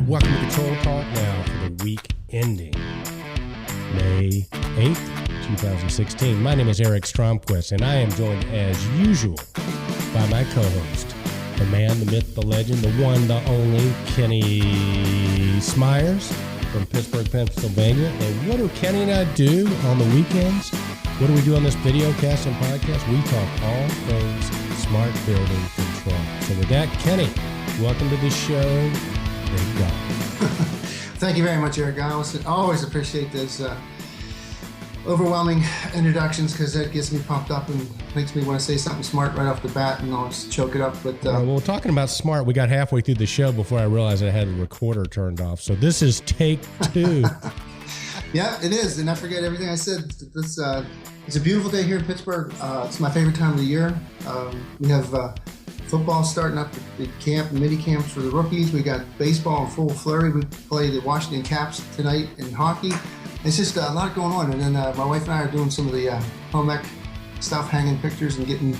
Welcome to Control Talk Now for the week ending May 8th, 2016. My name is Eric Stromquist, and I am joined as usual by my co-host, the man, the myth, the legend, the one, the only, Kenny Smyers from Pittsburgh, Pennsylvania. And what do Kenny and I do on the weekends? What do we do on this videocast and podcast? We talk all things smart building control. So with that, Kenny, welcome to the show. Thank God. Thank you very much, Eric. I always appreciate those overwhelming introductions because that gets me pumped up and makes me want to say something smart right off the bat and always choke it up. But well, talking about smart, we got halfway through the show before I realized I had the recorder turned off. So this is take 2. Yeah, it is. And I forget everything I said. It's a beautiful day here in Pittsburgh. It's my favorite time of the year. We have football starting up the camp, mini camps for the rookies. We got baseball in full flurry. We play the Washington Caps tonight in hockey. It's just a lot going on. And then my wife and I are doing some of the home ec stuff, hanging pictures and getting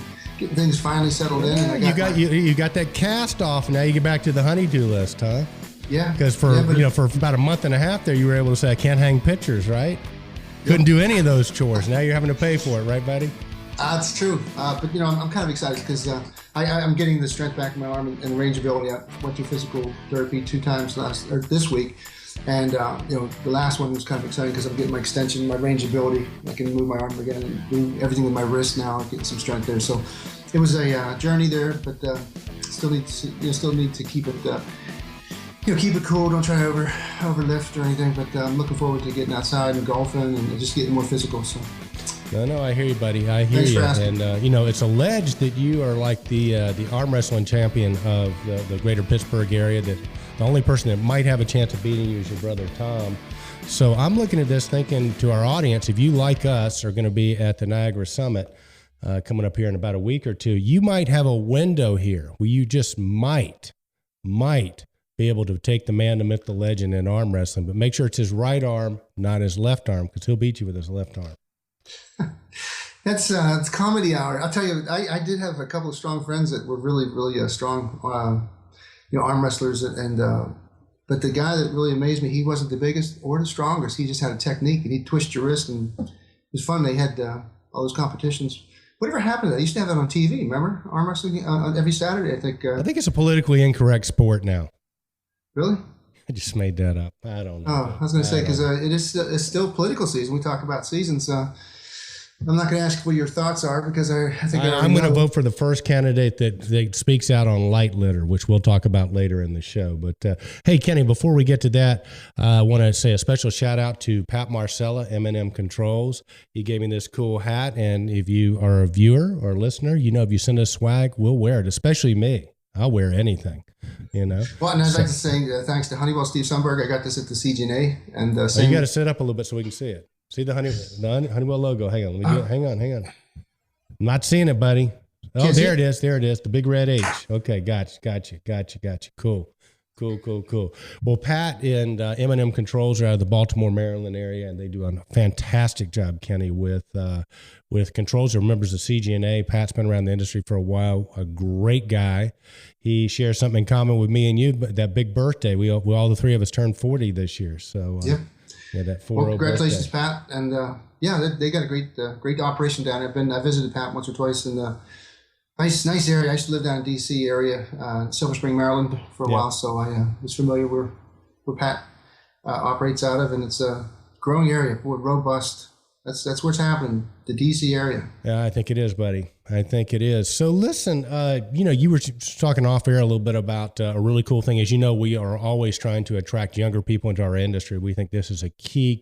things finally settled in. And you got that cast off. Now you get back to the honey-do list, huh? Yeah. Because for about a month and a half there, you were able to say, I can't hang pictures, right? Couldn't do any of those chores. Now you're having to pay for it, right, buddy? It's true. But, I'm kind of excited because I'm getting the strength back in my arm and range ability. I went through physical therapy 2 times this week. And, the last one was kind of exciting because I'm getting my extension, my range ability. I can move my arm again and do everything with my wrist now, getting some strength there. So it was a journey there, but still need to keep it keep it cool. Don't try to overlift or anything. But I'm looking forward to getting outside and golfing and just getting more physical. So. No, I hear you, buddy. I hear Thanks you. For asking. And it's alleged that you are like the arm wrestling champion of the greater Pittsburgh area. That the only person that might have a chance of beating you is your brother Tom. So I'm looking at this, thinking to our audience, if you like us are going to be at the Niagara Summit coming up here in about a week or two, you might have a window here where you just might be able to take the man, the myth, the legend in arm wrestling, but make sure it's his right arm, not his left arm, because he'll beat you with his left arm. It's comedy hour. I'll tell you, I did have a couple of strong friends that were really, really strong, arm wrestlers. But the guy that really amazed me, he wasn't the biggest or the strongest. He just had a technique, and he'd twist your wrist, and it was fun. They had all those competitions. Whatever happened to that? I used to have that on TV. Remember arm wrestling every Saturday? I think it's a politically incorrect sport now. Really? I just made that up. I don't know. Oh, I was going to say, because it's still political season. We talk about seasons. I'm not going to ask what your thoughts are because I think I'm going to vote for the first candidate that speaks out on light litter, which we'll talk about later in the show. But hey, Kenny, before we get to that, I want to say a special shout out to Pat Marcella, M&M Controls. He gave me this cool hat, and if you are a viewer or listener, if you send us swag, we'll wear it, especially me. I'll wear anything, Well, and I'd like to say thanks to Honeywell Steve Sundberg. I got this at the CGNA. And you got to sit up a little bit so we can see it. See the Honeywell logo. Hang on. Let me do it. Hang on. I'm not seeing it, buddy. Oh, there it is. The big red H. Okay, gotcha. Cool. Well, Pat and M&M Controls are out of the Baltimore, Maryland area, and they do a fantastic job, Kenny, with controls. They're members of CGNA. Pat's been around the industry for a while. A great guy. He shares something in common with me and you, but that big birthday. We all the 3 of us turned 40 this year. So that 4-0 congratulations, birthday. Pat. And they got a great operation down there. I visited Pat once or twice in the nice area. I used to live down in D.C. area, Silver Spring, Maryland, for a while, so I was familiar where Pat operates out of, and it's a growing area, robust. That's what's happening, the D.C. area. Yeah, I think it is, buddy. I think it is. So listen, you were talking off air a little bit about a really cool thing. As you know, we are always trying to attract younger people into our industry. We think this is a key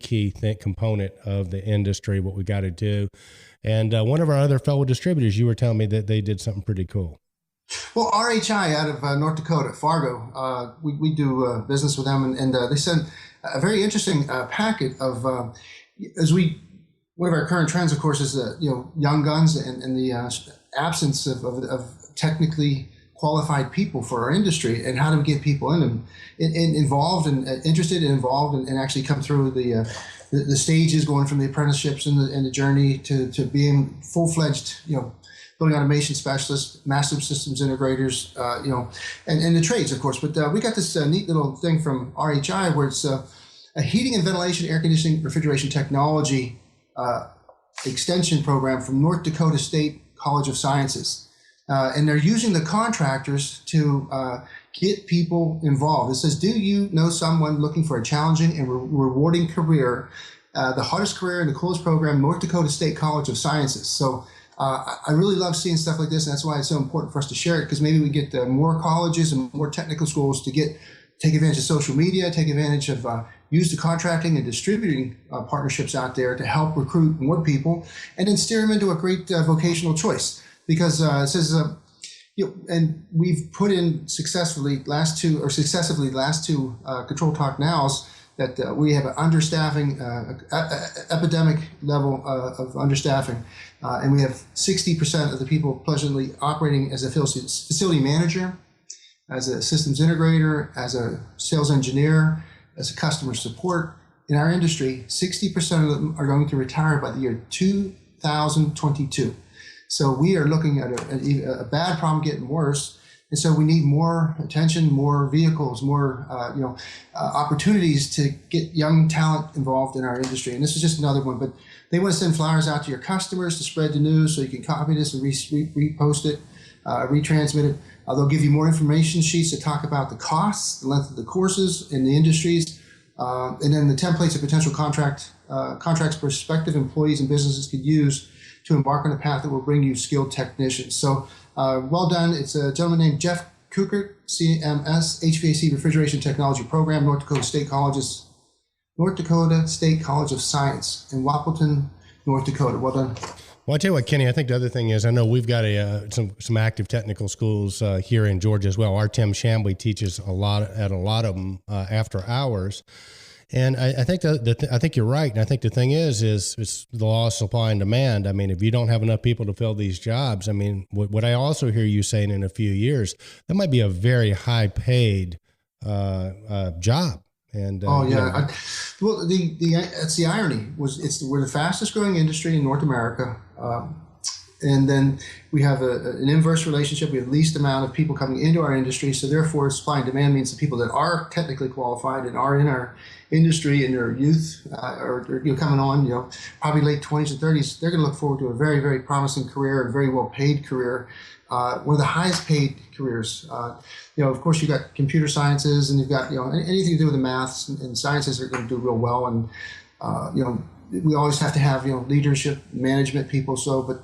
component of the industry, what we got to do. And one of our other fellow distributors, you were telling me that they did something pretty cool. Well, RHI out of North Dakota, Fargo, we do business with them, and they sent a very interesting packet of one of our current trends, of course, is young guns and the absence of technically qualified people for our industry, and how do we get people involved and interested and involved and actually come through the stages, going from the apprenticeships and the journey to being full-fledged building automation specialists, massive systems integrators, and the trades, of course. But we got this neat little thing from RHI where it's a heating and ventilation, air conditioning, refrigeration technology extension program from North Dakota State College of Sciences. And they're using the contractors to get people involved. It says, do you know someone looking for a challenging and rewarding career? The hardest career in the coolest program, North Dakota State College of Sciences. So I really love seeing stuff like this, and that's why it's so important for us to share it, because maybe we get more colleges and more technical schools to take advantage of social media, take advantage of use the contracting and distributing partnerships out there to help recruit more people, and then steer them into a great vocational choice. Because it says, and we've put in successively last two ControlTalk Nows that we have an understaffing, epidemic level of understaffing, and we have 60% of the people pleasantly operating as a facility manager, as a systems integrator, as a sales engineer, as a customer support. In our industry, 60% of them are going to retire by the year 2022. So we are looking at a bad problem getting worse, and so we need more attention, more vehicles, more opportunities to get young talent involved in our industry. And this is just another one, but they want to send flyers out to your customers to spread the news, so you can copy this and repost it, retransmit it. They'll give you more information sheets to talk about the costs, the length of the courses in the industries, and then the templates of potential contracts prospective employees and businesses could use to embark on a path that will bring you skilled technicians. So well done. It's a gentleman named Jeff Kukert, CMS, HVAC Refrigeration Technology Program, North Dakota State College of Science in Wappleton, North Dakota. Well done. Well, I tell you what, Kenny, I think the other thing is, I know we've got some active technical schools here in Georgia as well. Our Tim Shambly teaches a lot of them after hours. And I think I think you're right. And I think the thing is it's the law of supply and demand. I mean, if you don't have enough people to fill these jobs, I mean, what I also hear you saying in a few years, that might be a very high paid job. And well, that's the irony. We're the fastest growing industry in North America. And then we have an inverse relationship. We have the least amount of people coming into our industry. So therefore, supply and demand means the people that are technically qualified and are in our industry in their youth or coming on, probably late 20s and 30s, they're going to look forward to a very, very promising career, a very well paid career, one of the highest paid careers. Of course, you've got computer sciences and you've got, anything to do with the maths and sciences are going to do real well. And, we always have to have, leadership, management people. But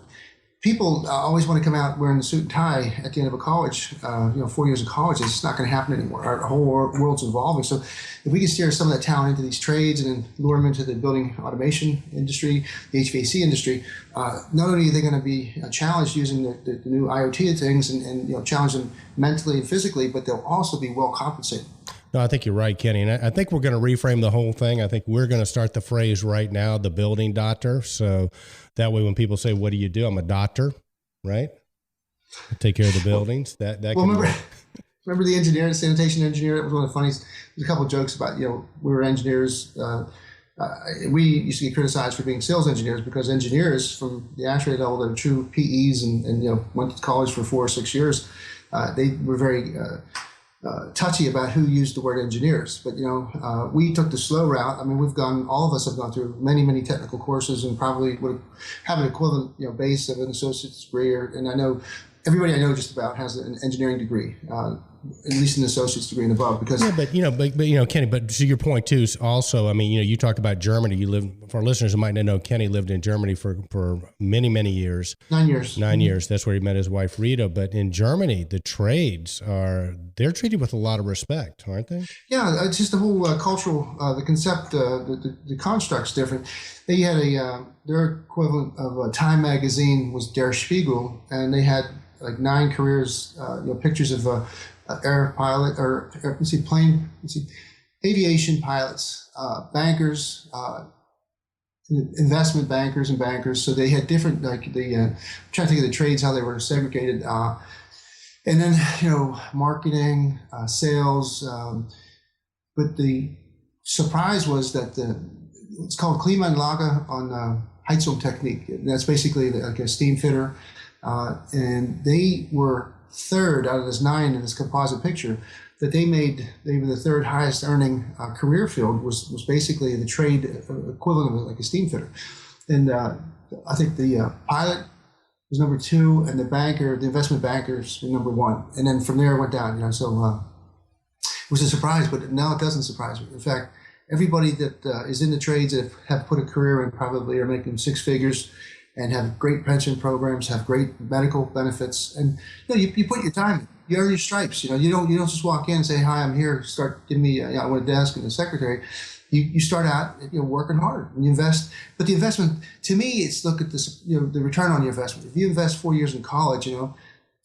people always want to come out wearing a suit and tie at the end of a college, 4 years of college. It's just not going to happen anymore. Our whole world's evolving. So if we can steer some of that talent into these trades and then lure them into the building automation industry, the HVAC industry, not only are they going to be challenged using the new IoT things and challenge them mentally and physically, but they'll also be well compensated. No, I think you're right, Kenny. And I think we're going to reframe the whole thing. I think we're going to start the phrase right now, the building doctor. So that way, when people say, what do you do? I'm a doctor, right? I take care of the buildings. Remember the engineer, the sanitation engineer? That was one of the funniest. There's a couple of jokes about, we were engineers. We used to get criticized for being sales engineers because engineers from the ASHRAE level that are true PEs and went to college for 4 or 6 years, they were very touchy about who used the word engineers. But, we took the slow route. I mean, all of us have gone through many, many technical courses and probably would have an equivalent, base of an associate's degree. And I know everybody I know just about has an engineering degree, at least an associate's degree and above. Because but Kenny, but to your point too, is also, I mean, you talk about Germany. You live, for our listeners who might not know, Kenny lived in Germany for many, many years. 9 years. 9 years. That's where he met his wife Rita. But in Germany, the trades they're treated with a lot of respect, aren't they? Yeah, it's just the whole cultural, the concept, the construct's different. They had their equivalent of Time magazine was Der Spiegel, and they had like 9 careers, pictures of air pilot or aviation pilots, bankers, investment bankers and bankers. So they had different, trying to think of the trades, how they were segregated. And then, marketing, sales. But the surprise was that it's called Klimaanlage on Heizung Technique. And that's basically like a steam fitter. and they were third out of this 9 in this composite picture. That they were the third highest earning career field was basically the trade equivalent of like a steam fitter. And I think the pilot was number 2, and the investment bankers were number 1. And then from there it went down, so it was a surprise, but now it doesn't surprise me. In fact, everybody that is in the trades that have put a career in probably are making 6 figures and have great pension programs, have great medical benefits. And you put your time in. You earn your stripes. You don't just walk in and say, "Hi, I'm here. Start giving me I want a desk and a secretary." You start out working hard and you invest. But the investment, to me, it's look at this the return on your investment. If you invest 4 years in college,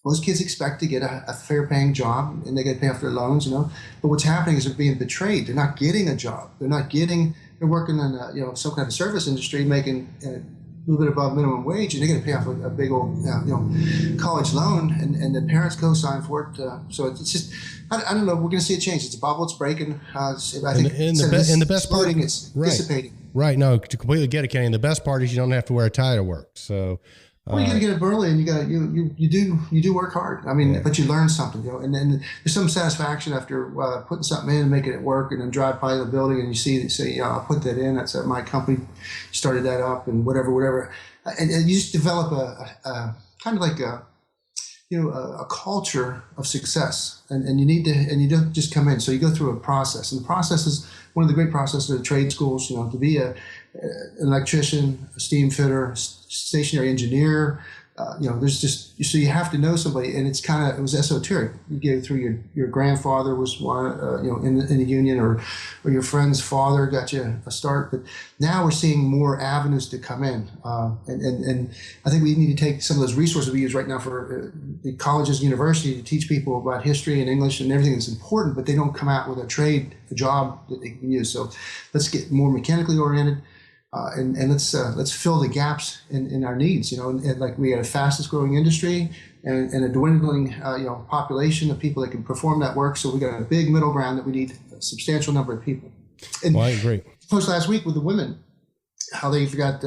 most kids expect to get a fair paying job and they get to pay off their loans. But what's happening is they're being betrayed. They're not getting a job. They're working in some kind of service industry, making a little bit above minimum wage, and they're going to pay off a big old college loan, and the parents co-sign for it. So it's just, I don't know. We're going to see a change. It's a bubble. It's breaking. I think the best part, it's dissipating. Right. No, to completely get it, Kenny. And the best part is you don't have to wear a tie to work. So. Well, you got to get up early, and you do work hard. I mean, but you learn something, and then there's some satisfaction after putting something in and making it work, and then drive by the building and you say, I'll put that in. That's my company started that up, and whatever, and you just develop a kind of like a culture of success, and you don't just come in. So you go through a process, and the process is one of the great processes of the trade schools. To be an electrician, a steam fitter, stationary engineer, there's just, so you have to know somebody, and it was esoteric. You get it through your grandfather was one, in the union, or your friend's father got you a start. But now we're seeing more avenues to come in, and I think we need to take some of those resources we use right now for the colleges and universities to teach people about history and English and everything that's important, but they don't come out with a job that they can use. So let's get more mechanically oriented. And let's fill the gaps in our needs. And like we had a fastest growing industry and a dwindling population of people that can perform that work. So we got a big middle ground that we need a substantial number of people. And I agree. Post last week with the women, how they forgot.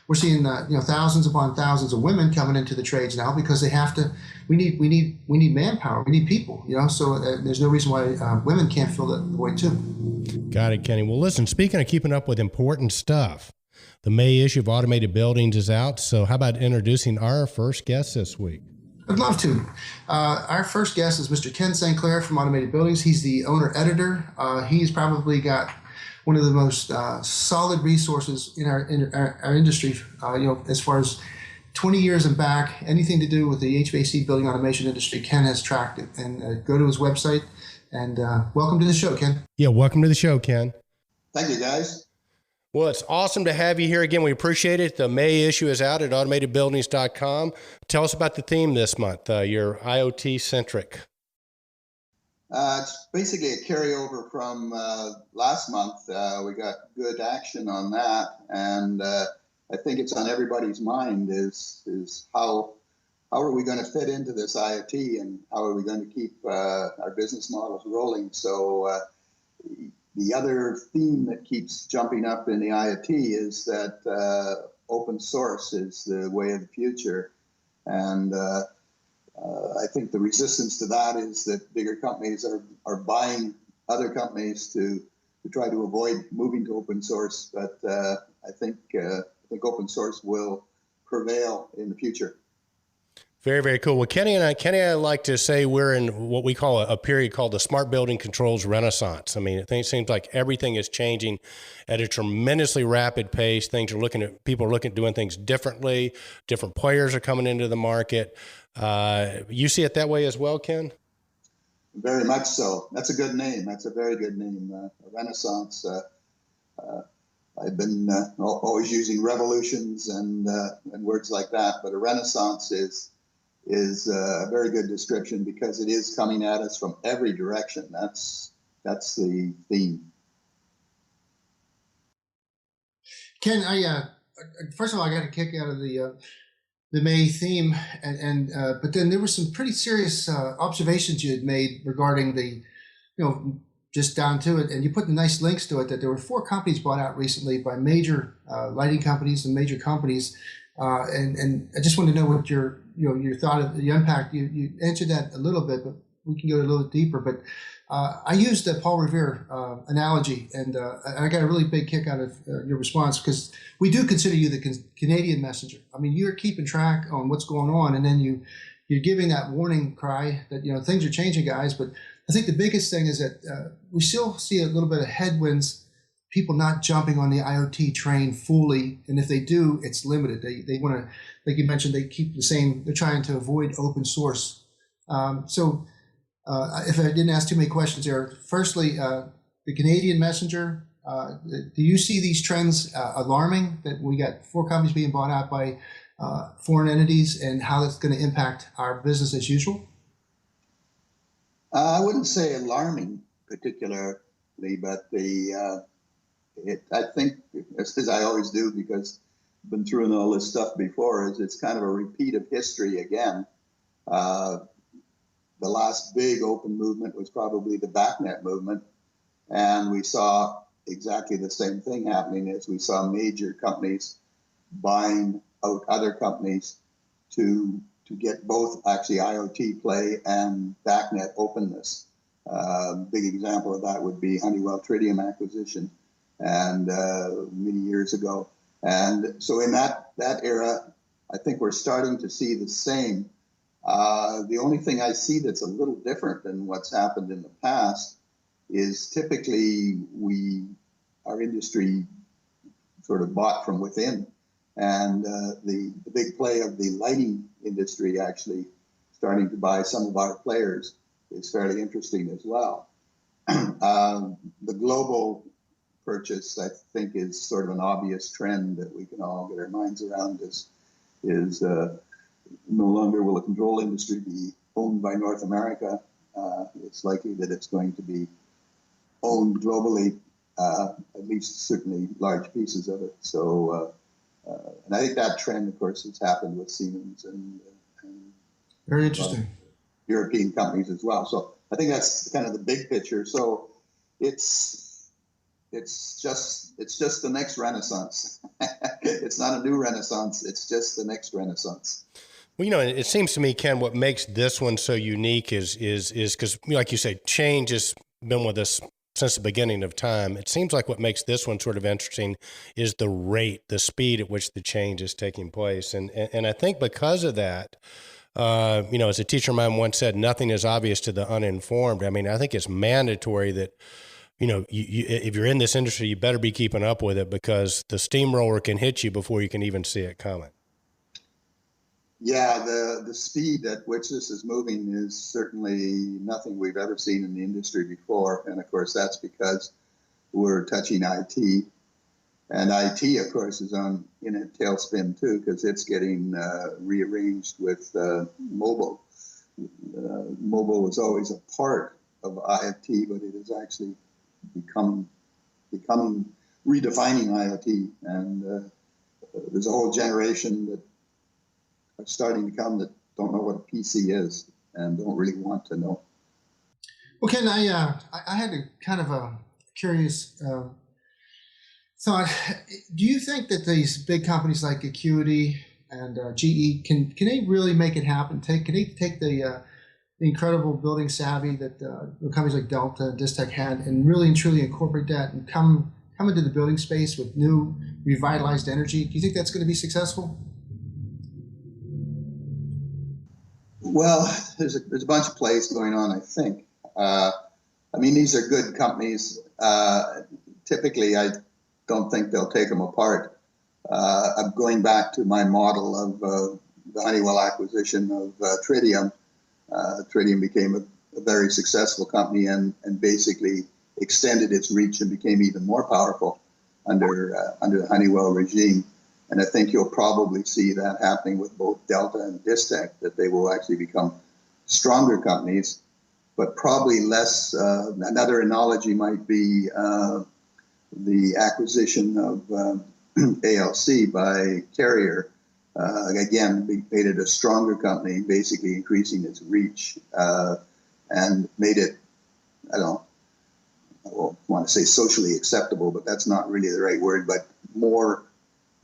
We're seeing thousands upon thousands of women coming into the trades now because they have to. We need manpower. We need people. So there's no reason why women can't fill that void too. Got it, Kenny. Well, listen, speaking of keeping up with important stuff, the May issue of Automated Buildings is out. So how about introducing our first guest this week? I'd love to. Our first guest is Mr. Ken Sinclair from Automated Buildings. He's the owner-editor. He's probably got one of the most solid resources in our industry, as far as 20 years and back, anything to do with the HVAC building automation industry, Ken has tracked it. And go to his website. And welcome to the show, Ken. Yeah, welcome to the show, Ken. Thank you, guys. Well, it's awesome to have you here again. We appreciate it. The May issue is out at automatedbuildings.com. Tell us about the theme this month. You're IoT-centric. It's basically a carryover from last month. We got good action on that. And I think it's on everybody's mind is how are we going to fit into this IoT, and how are we going to keep our business models rolling? So the other theme that keeps jumping up in the IoT is that open source is the way of the future. And I think the resistance to that is that bigger companies are buying other companies to try to avoid moving to open source. But I think open source will prevail in the future. Very, very cool. Well, Kenny and I like to say we're in what we call a period called the smart building controls renaissance. I mean, it seems like everything is changing at a tremendously rapid pace. People are looking at doing things differently. Different players are coming into the market. You see it that way as well, Ken? Very much so. That's a good name. That's a very good name. A renaissance. I've been always using revolutions and words like that, but a renaissance is a very good description because it is coming at us from every direction. That's the theme. Ken, first of all, I got a kick out of the May theme, but then there were some pretty serious observations you had made regarding the, just down to it, and you put the nice links to it, that there were 4 companies bought out recently by major lighting companies and major companies And I just wanted to know what your thought of the impact. You answered that a little bit, but we can go a little deeper. But I used the Paul Revere analogy, and I got a really big kick out of your response, because we do consider you the Canadian messenger. I mean, you're keeping track on what's going on, and then you're giving that warning cry that things are changing, guys. But I think the biggest thing is that we still see a little bit of headwinds. People not jumping on the IoT train fully, and if they do, it's limited. They want to, like you mentioned, they keep the same. They're trying to avoid open source. So if I didn't ask too many questions there, firstly, the Canadian messenger. Do you see these trends alarming, that we got 4 companies being bought out by foreign entities, and how that's going to impact our business as usual? I wouldn't say alarming particularly, but I think, as I always do, because I've been through all this stuff before, is it's kind of a repeat of history again. The last big open movement was probably the BACnet movement, and we saw exactly the same thing happening, as we saw major companies buying out other companies to get both actually IoT play and BACnet openness. Big example of that would be Honeywell Tritium acquisition, and many years ago. And so in that era, I think we're starting to see the same. The only thing I see that's a little different than what's happened in the past is typically our industry sort of bought from within. And the big play of the lighting industry actually starting to buy some of our players is fairly interesting as well. The global purchase, I think, is sort of an obvious trend that we can all get our minds around. Is no longer will the control industry be owned by North America. It's likely that it's going to be owned globally, at least certainly large pieces of it. So, and I think that trend, of course, has happened with Siemens and very interesting European companies as well. So I think that's kind of the big picture. So it's just the next renaissance. It's not a new renaissance. It's just the next renaissance. Well, it seems to me, Ken, what makes this one so unique is because, like you say, change has been with us since the beginning of time. It seems like what makes this one sort of interesting is the rate, the speed at which the change is taking place. And I think because of that, as a teacher of mine once said, nothing is obvious to the uninformed. I mean, I think it's mandatory that, if you're in this industry, you better be keeping up with it, because the steamroller can hit you before you can even see it coming. Yeah, the speed at which this is moving is certainly nothing we've ever seen in the industry before. And of course, that's because we're touching IT. And IT, of course, is in a tailspin too, because it's getting rearranged with mobile. Mobile was always a part of IoT, but it is actually becoming redefining IoT. And there's a whole generation that are starting to come that don't know what a PC is and don't really want to know. Well, Ken, I had a kind of a curious thought. Do you think that these big companies like Acuity and GE can they really make it happen? Can they take the incredible building savvy that companies like Delta and Distech had, and really and truly incorporate that and come into the building space with new revitalized energy? Do you think that's going to be successful? Well, there's a bunch of plays going on, I think. I mean, these are good companies. Typically, I don't think they'll take them apart. I'm going back to my model of the Honeywell acquisition of Tritium. Tritium became a very successful company and basically extended its reach and became even more powerful under the Honeywell regime. And I think you'll probably see that happening with both Delta and Distech, that they will actually become stronger companies, but probably less. Another analogy might be the acquisition of ALC by Carrier. Again, made it a stronger company, basically increasing its reach and made it, I want to say socially acceptable, but that's not really the right word, but more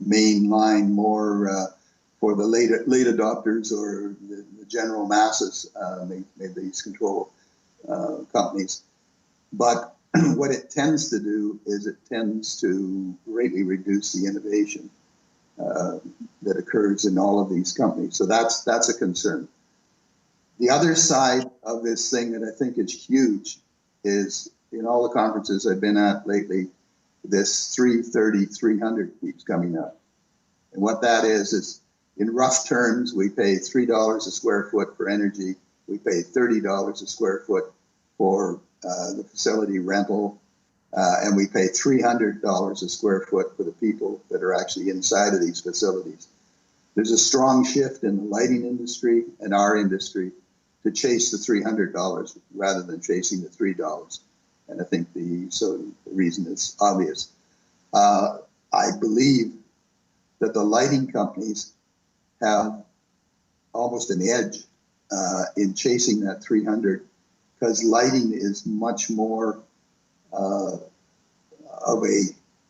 mainline, more for the late adopters or the general masses, made these control companies. But what it tends to do is it tends to greatly reduce the innovation that occurs in all of these companies. So that's a concern. The other side of this thing that I think is huge is, in all the conferences I've been at lately, this 330-300 keeps coming up. And what that is in rough terms, we pay $3 a square foot for energy. We pay $30 a square foot for the facility rental. And we pay $300 a square foot for the people that are actually inside of these facilities. There's a strong shift in the lighting industry and our industry to chase the $300 rather than chasing the $3. And I think the reason is obvious. I believe that the lighting companies have almost an edge in chasing that 300, because lighting is much more of a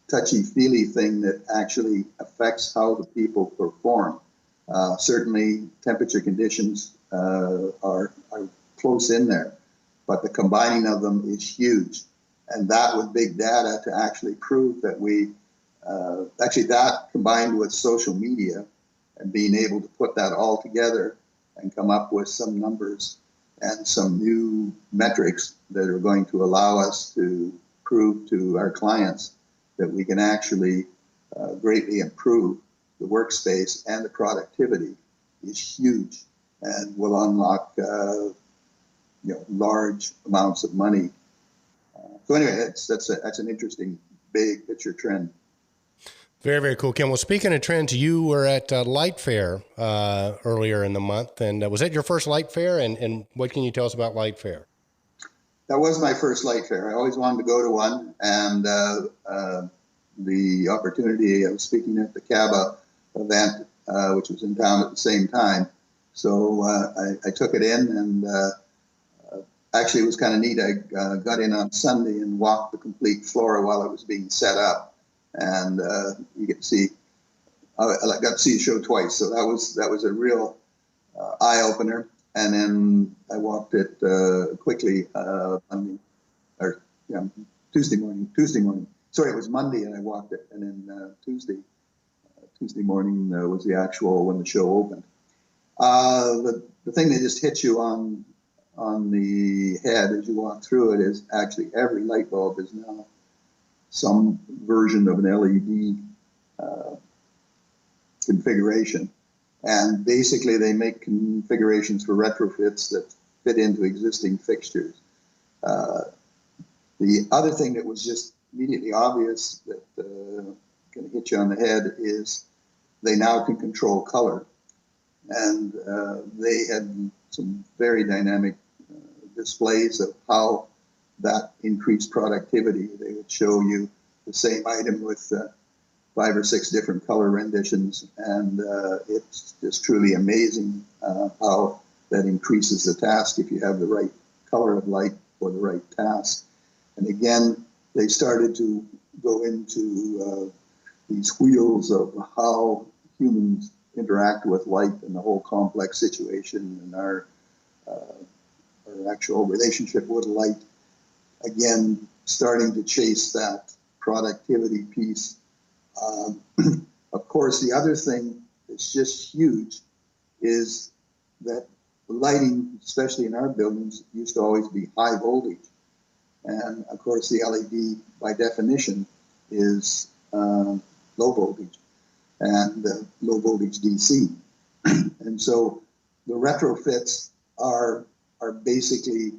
touchy-feely thing that actually affects how the people perform. Certainly, temperature conditions are close in there, but the combining of them is huge. And that with big data to actually prove that that combined with social media and being able to put that all together and come up with some numbers and some new metrics that are going to allow us to prove to our clients that we can actually greatly improve the workspace and the productivity is huge and will unlock large amounts of money. So anyway, that's an interesting big picture trend. Very, very cool, Ken. Well, speaking of trends, you were at Light Fair earlier in the month, and was that your first Light Fair? And what can you tell us about Light Fair? That was my first Light Fair. I always wanted to go to one, and the opportunity of speaking at the CABA event, which was in town at the same time. So I took it in, and actually it was kind of neat. I got in on Sunday and walked the complete floor while it was being set up. And you get to see, I got to see the show twice, so that was a real eye opener. And then I walked it quickly Tuesday morning. Sorry, it was Monday, and I walked it, and then Tuesday morning was the actual when the show opened. The thing that just hits you on the head as you walk through it is actually every light bulb is now some version of an LED configuration. And basically they make configurations for retrofits that fit into existing fixtures. The other thing that was just immediately obvious that can hit you on the head is they now can control color. And they had some very dynamic displays of how that increased productivity. They would show you the same item with 5 or 6 different color renditions, and it's just truly amazing how that increases the task if you have the right color of light for the right task. And again, they started to go into these wheels of how humans interact with light and the whole complex situation and our actual relationship with light. Again, starting to chase that productivity piece. Of course, the other thing that's just huge is that lighting, especially in our buildings, used to always be high voltage. And of course, the LED, by definition, is low voltage and low voltage DC. And so the retrofits are basically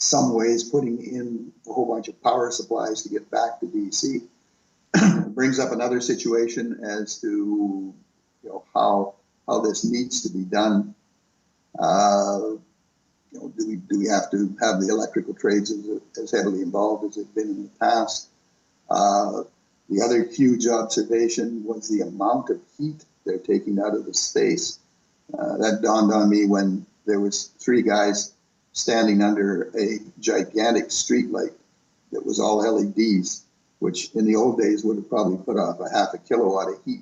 some ways putting in a whole bunch of power supplies to get back to DC. It brings up another situation as to how this needs to be done. Do we have to have the electrical trades as heavily involved as they've been in the past? The other huge observation was the amount of heat they're taking out of the space. That dawned on me when there was 3 guys standing under a gigantic street light that was all LEDs, which in the old days would have probably put off a half a kilowatt of heat.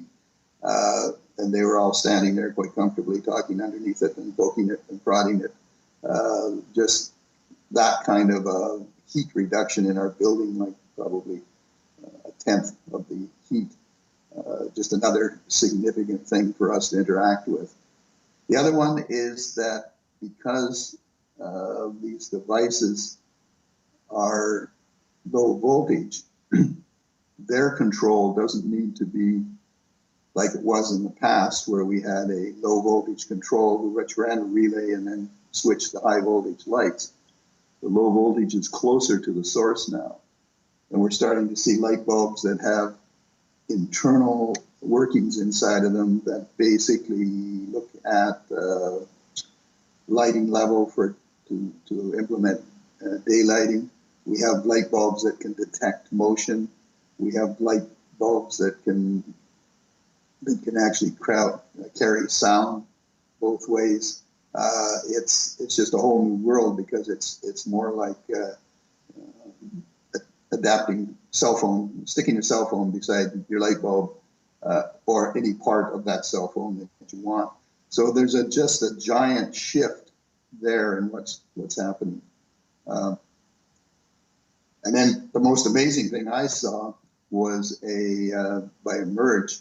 and they were all standing there quite comfortably, talking underneath it and poking it and prodding it. Just that kind of heat reduction in our building, like probably a tenth of the heat. Just another significant thing for us to interact with. The other one is that because these devices are low voltage, their control doesn't need to be like it was in the past, where we had a low voltage control which ran a relay and then switched to high voltage lights. The low voltage is closer to the source now. And we're starting to see light bulbs that have internal workings inside of them that basically look at lighting level to implement daylighting. We have light bulbs that can detect motion. We have light bulbs that can actually carry sound both ways. It's just a whole new world, because it's more like adapting sticking a cell phone beside your light bulb, or any part of that cell phone that you want. So there's just a giant shift there in what's happening. And then the most amazing thing I saw was by Emerge,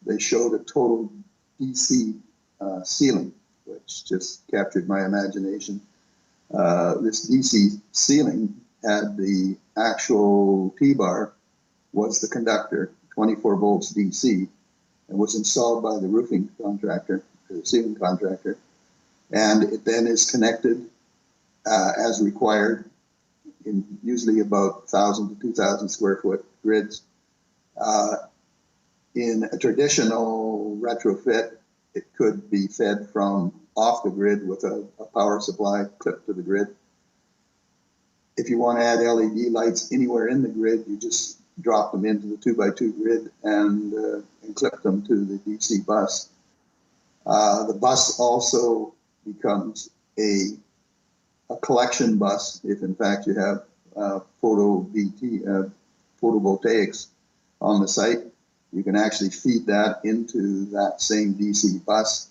they showed a total DC ceiling, which just captured my imagination. This DC ceiling had the actual T-bar was the conductor, 24 volts DC, and was installed by the roofing contractor, the ceiling contractor. And it then is connected as required in usually about 1,000 to 2,000 square foot grids. In a traditional retrofit, it could be fed from off the grid with a power supply clipped to the grid. If you want to add LED lights anywhere in the grid, you just drop them into the 2x2 grid and clip them to the DC bus. The bus also becomes a collection bus if, in fact, you have photovoltaics on the site. You can actually feed that into that same DC bus.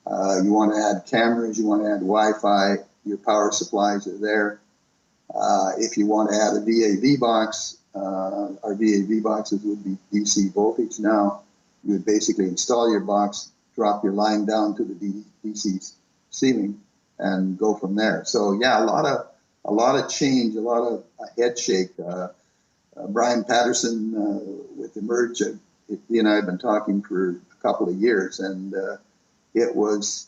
You want to add cameras, you want to add Wi-Fi, your power supplies are there. If you want to add a VAV box, our VAV boxes would be DC voltage now. You would basically install your box, drop your line down to the DC ceiling, and go from there. So yeah, a lot of change, a lot of head shake. Brian Patterson with Emerge, he and I have been talking for a couple of years, and it was,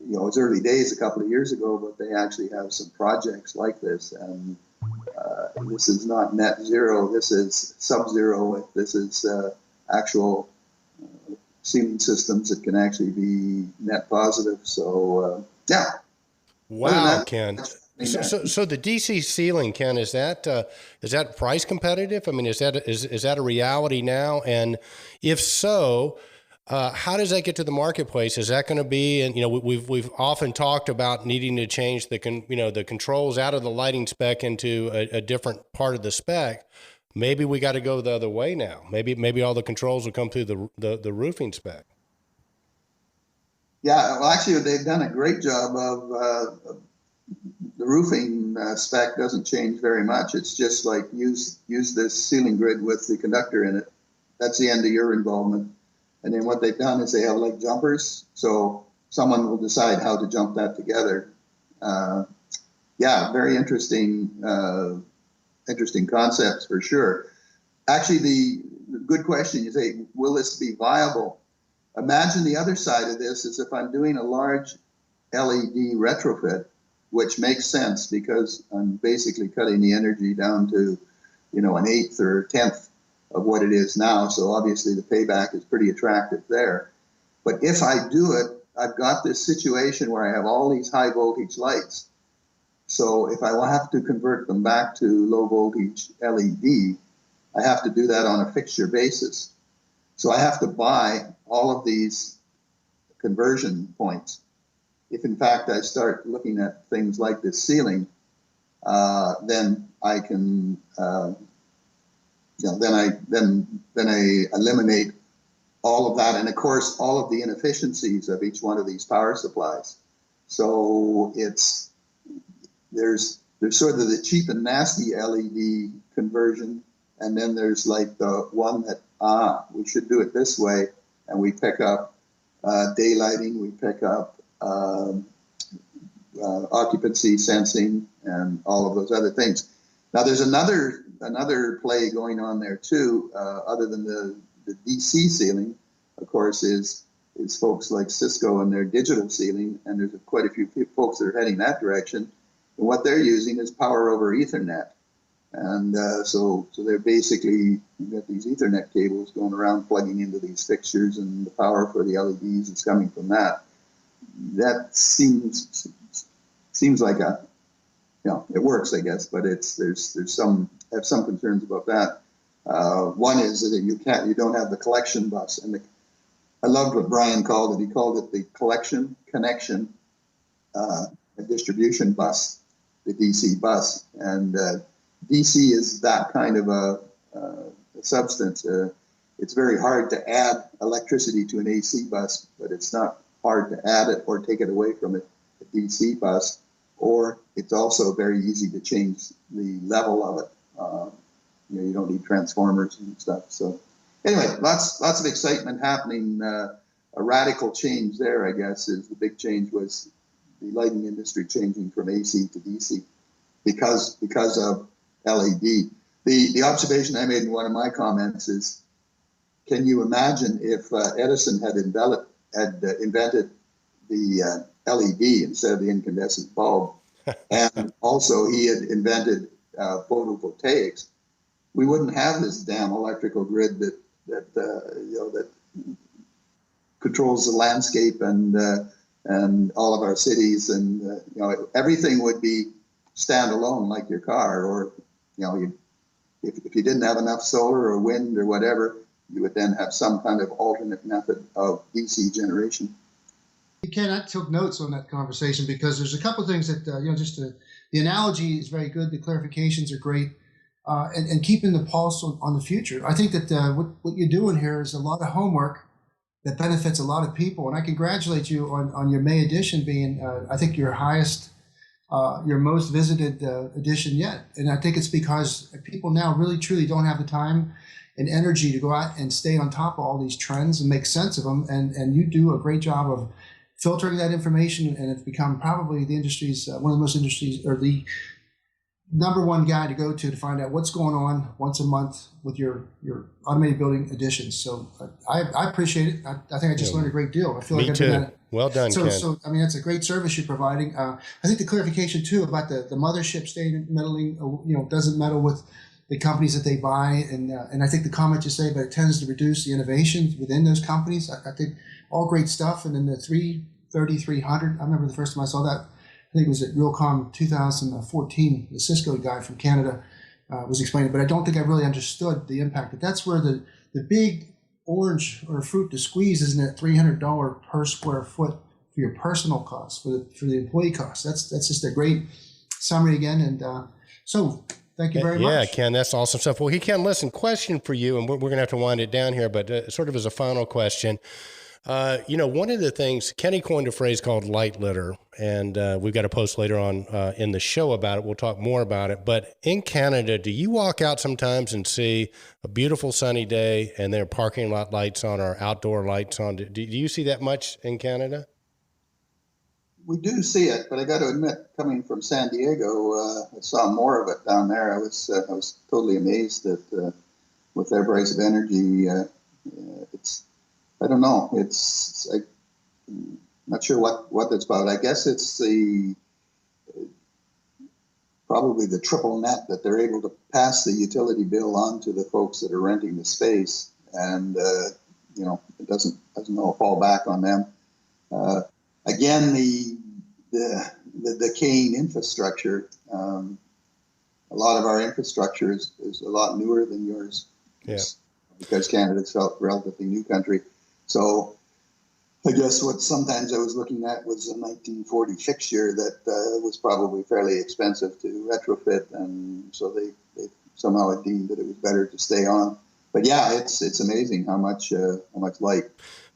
it's early days a couple of years ago, but they actually have some projects like this, and this is not net zero, this is sub-zero, this is actual ceiling systems that can actually be net positive. So yeah. Wow, Ken. So the DC ceiling, Ken, is that price competitive? I mean, is that a reality now? And if so, how does that get to the marketplace? Is that going to be, and we've often talked about needing to change the controls out of the lighting spec into a different part of the spec. Maybe we got to go the other way now. Maybe all the controls will come through the roofing spec. Yeah, well, actually, they've done a great job of the roofing spec doesn't change very much. It's just like use this ceiling grid with the conductor in it. That's the end of your involvement. And then what they've done is they have like jumpers, so someone will decide how to jump that together. Yeah, very interesting concepts for sure. Actually, the good question, you say, will this be viable? Imagine the other side of this is if I'm doing a large LED retrofit, which makes sense because I'm basically cutting the energy down to, an eighth or a tenth of what it is now. So obviously the payback is pretty attractive there. But if I do it, I've got this situation where I have all these high voltage lights. So if I have to convert them back to low voltage LED, I have to do that on a fixture basis. So I have to buy all of these conversion points. If in fact I start looking at things like this ceiling, then I can, then I eliminate all of that, and of course, all of the inefficiencies of each one of these power supplies. So there's sort of the cheap and nasty LED conversion, and then there's like the one that, we should do it this way, and we pick up daylighting, we pick up occupancy sensing, and all of those other things. Now there's another play going on there too, other than the DC ceiling, of course, is folks like Cisco and their digital ceiling, and there's quite a few folks that are heading that direction. And what they're using is power over Ethernet. And so they're basically, you've got these Ethernet cables going around plugging into these fixtures, and the power for the LEDs is coming from that. That seems like it works, I guess, but there's some concerns about that. One is that you don't have the collection bus, and I loved what Brian called it. He called it the collection connection distribution bus, the DC bus, and DC is that kind of a substance. It's very hard to add electricity to an AC bus, but it's not hard to add it or take it away from a DC bus. Or it's also very easy to change the level of it. You don't need transformers and stuff. So anyway, lots of excitement happening. A radical change there, I guess, is the big change was the lighting industry changing from AC to DC because of LED. The observation I made in one of my comments is, can you imagine if Edison had invented the LED instead of the incandescent bulb, and also he had invented photovoltaics, we wouldn't have this damn electrical grid that controls the landscape and all of our cities, and everything would be standalone like your car, or if you didn't have enough solar or wind or whatever, you would then have some kind of alternate method of DC generation. Ken, I took notes on that conversation because there's a couple of things that, the analogy is very good. The clarifications are great. And keeping the pulse on the future. I think that what you're doing here is a lot of homework that benefits a lot of people. And I congratulate you on your May edition being, I think, your highest, your most visited edition yet. And I think it's because people now really, truly don't have the time and energy to go out and stay on top of all these trends and make sense of them. And you do a great job of filtering that information, and it's become probably the industry's one of the most industries, or the number one guy to go to find out what's going on once a month with your automated building additions. So I appreciate it. I think I just learned a great deal. I feel Me like I've too. been at it. Well done, Ken. So I mean, it's a great service you're providing. I think the clarification too about the mothership staying meddling, doesn't meddle with the companies that they buy, and I think the comment you say, but it tends to reduce the innovation within those companies. I think all great stuff. And then the 330-300, I remember the first time I saw that, I think it was at Realcomm 2014, the Cisco guy from Canada was explaining, but I don't think I really understood the impact. But that's where the big orange or fruit to squeeze isn't at $300 per square foot for your personal costs, for the employee costs. That's just a great summary again. And so thank you very much. Yeah, Ken, that's awesome stuff. Well, Ken, listen, question for you, and we're going to have to wind it down here, but sort of as a final question. One of the things, Kenny coined a phrase called light litter, and we've got a post later on in the show about it. We'll talk more about it. But in Canada, do you walk out sometimes and see a beautiful sunny day and there are parking lot lights on or outdoor lights on? Do you see that much in Canada? We do see it, but I got to admit, coming from San Diego, I saw more of it down there. I was totally amazed at with their price of energy. I don't know. I'm not sure what that's about. I guess it's probably the triple net that they're able to pass the utility bill on to the folks that are renting the space, and it doesn't all fall back on them. Again, the decaying infrastructure. A lot of our infrastructure is a lot newer than yours. Yeah. Because Canada's a relatively new country. So I guess what sometimes I was looking at was a 1940 fixture that was probably fairly expensive to retrofit, and so they somehow deemed that it was better to stay on. but yeah, it's amazing how much light.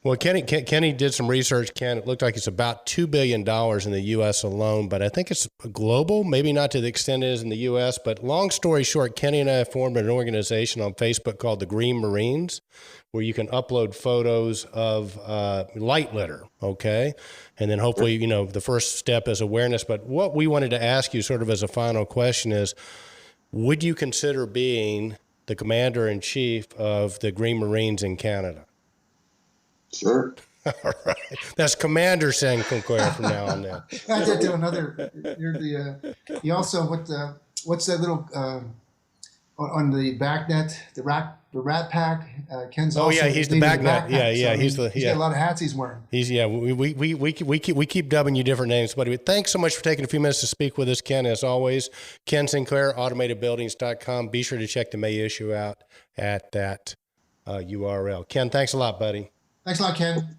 Well, Kenny did some research, Ken. It looked like it's about $2 billion in the U.S. alone, but I think it's global, maybe not to the extent it is in the U.S. But long story short, Kenny and I formed an organization on Facebook called the Green Marines, where you can upload photos of light litter, okay? And then hopefully, the first step is awareness. But what we wanted to ask you sort of as a final question is, would you consider being the commander-in-chief of the Green Marines in Canada? Sure. All right. That's Commander Sinclair from now on. Now. I did do another. You're you also what's that little on the back net, the rat pack. Ken's also. Oh yeah, he's the back net. Yeah. He's got a lot of hats he's wearing. We keep dubbing you different names, but thanks so much for taking a few minutes to speak with us, Ken. As always, Ken Sinclair, AutomatedBuildings.com. Be sure to check the May issue out at that URL. Ken, thanks a lot, buddy. Thanks a lot, Ken.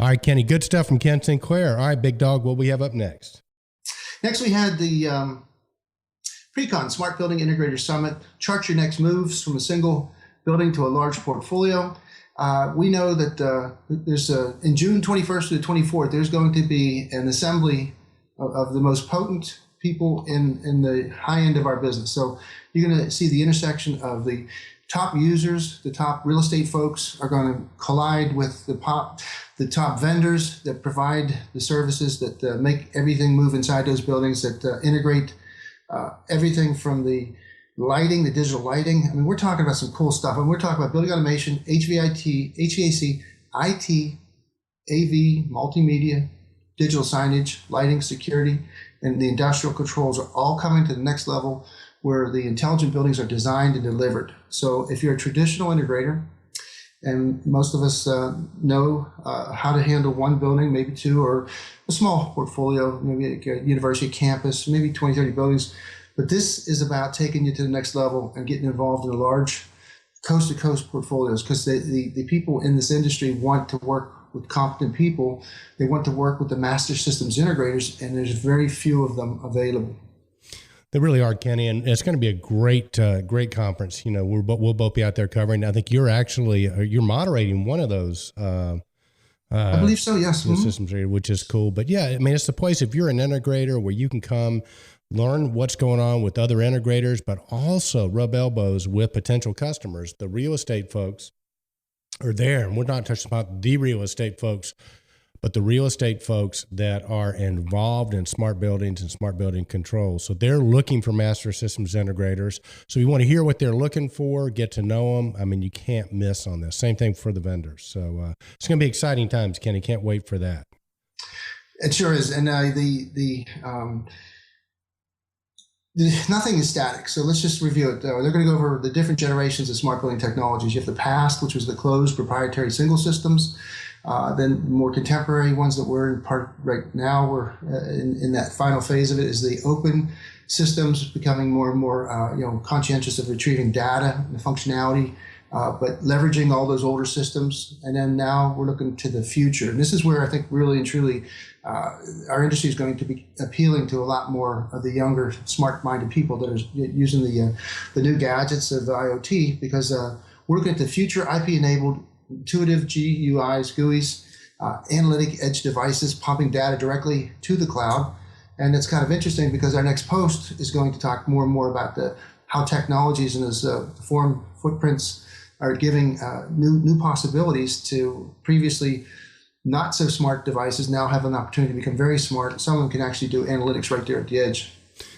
All right, Kenny, good stuff from Ken Sinclair. All right, big dog, what we have up next? Next, we had the Precon Smart Building Integrator Summit. Chart your next moves from a single building to a large portfolio. We know that there's in June 21st to the 24th, there's going to be an assembly of the most potent people in the high end of our business. So you're going to see the intersection of the top users, the top real estate folks are going to collide with the top vendors that provide the services that make everything move inside those buildings, that integrate everything from the lighting, the digital lighting. I mean, we're talking about some cool stuff. And we're talking about building automation, HVAC, IT, AV, multimedia, digital signage, lighting, security, and the industrial controls are all coming to the next level where the intelligent buildings are designed and delivered. So if you're a traditional integrator, and most of us know how to handle one building, maybe two, or a small portfolio, maybe a university campus, maybe 20, 30 buildings. But this is about taking you to the next level and getting involved in the large coast-to-coast portfolios, because the people in this industry want to work with competent people. They want to work with the master systems integrators, and there's very few of them available. They really are, Kenny, and it's going to be a great conference. We'll both be out there covering. I think you're moderating one of those. I believe so. Yes, systems, which is cool. But yeah, I mean, it's the place if you're an integrator where you can come learn what's going on with other integrators, but also rub elbows with potential customers. The real estate folks are there, and we're not talking about the real estate folks, but the real estate folks that are involved in smart buildings and smart building control. So they're looking for master systems integrators. So you want to hear what they're looking for, get to know them. I mean, you can't miss on this. Same thing for the vendors. So it's going to be exciting times, Kenny. Can't wait for that. It sure is. And nothing is static. So let's just review it. They're going to go over the different generations of smart building technologies. You have the past, which was the closed proprietary single systems. Then more contemporary ones that we're in part right now, we're in that final phase of it, is the open systems, becoming more and more conscientious of retrieving data and functionality, but leveraging all those older systems. And then now we're looking to the future. And this is where I think really and truly our industry is going to be appealing to a lot more of the younger, smart-minded people that are using the new gadgets of IoT, because we're looking at the future IP-enabled intuitive GUIs, GUIs, analytic edge devices pumping data directly to the cloud. And it's kind of interesting because our next post is going to talk more and more about how technologies and those form footprints are giving new possibilities to previously not so smart devices now have an opportunity to become very smart. Some of them can actually do analytics right there at the edge.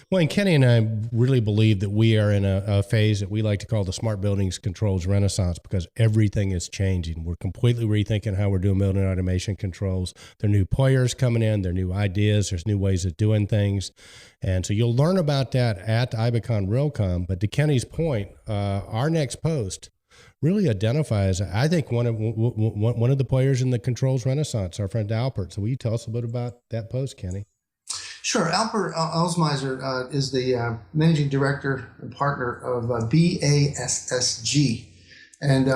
Well, and Kenny and I really believe that we are in a phase that we like to call the smart buildings controls renaissance, because everything is changing. We're completely rethinking how we're doing building automation controls. There are new players coming in, there are new ideas, there's new ways of doing things. And so you'll learn about that at IBcon Realcomm. But to Kenny's point, our next post really identifies, I think, one of the players in the controls renaissance, our friend Alpert. So will you tell us a bit about that post, Kenny? Sure. Alpert Elsmeiser is the managing director and partner of BASSG. And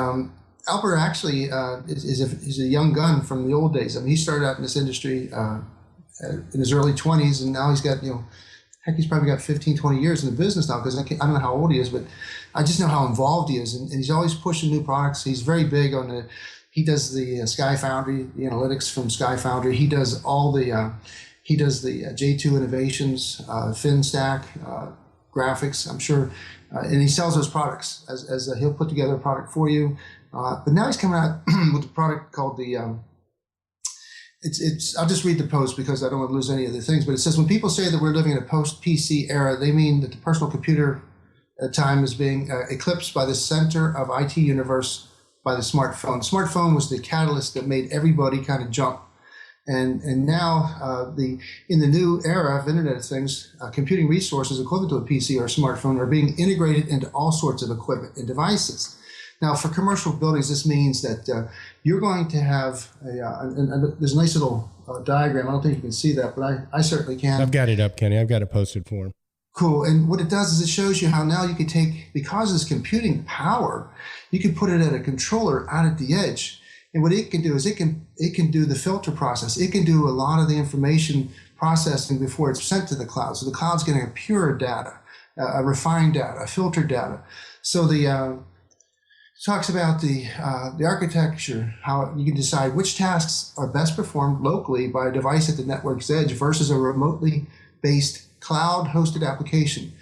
Alpert actually is a young gun from the old days. I mean, he started out in this industry in his early 20s, and now he's got heck, he's probably got 15, 20 years in the business now, because I don't know how old he is, but I just know how involved he is. And he's always pushing new products. He's very big on he does the Sky Foundry, the analytics from Sky Foundry. He does all the J2 innovations, FinStack, graphics, I'm sure. And he sells those products as he'll put together a product for you. But now he's coming out with a product called I'll just read the post because I don't want to lose any of the things, but it says, when people say that we're living in a post-PC era, they mean that the personal computer time is being eclipsed by the center of IT universe by the smartphone. The smartphone was the catalyst that made everybody kind of jump. And now in the new era of Internet of Things, computing resources equivalent to a PC or a smartphone are being integrated into all sorts of equipment and devices. Now, for commercial buildings, this means that you're going to have there's a nice little diagram. I don't think you can see that, but I certainly can. I've got it up, Kenny. I've got it posted for him. Cool. And what it does is it shows you how now you can take, because of this computing power, you can put it at a controller out at the edge. And what it can do is it can do the filter process. It can do a lot of the information processing before it's sent to the cloud. So the cloud's getting a pure data, a refined data, a filtered data. So talks about the architecture, how you can decide which tasks are best performed locally by a device at the network's edge versus a remotely based cloud-hosted application.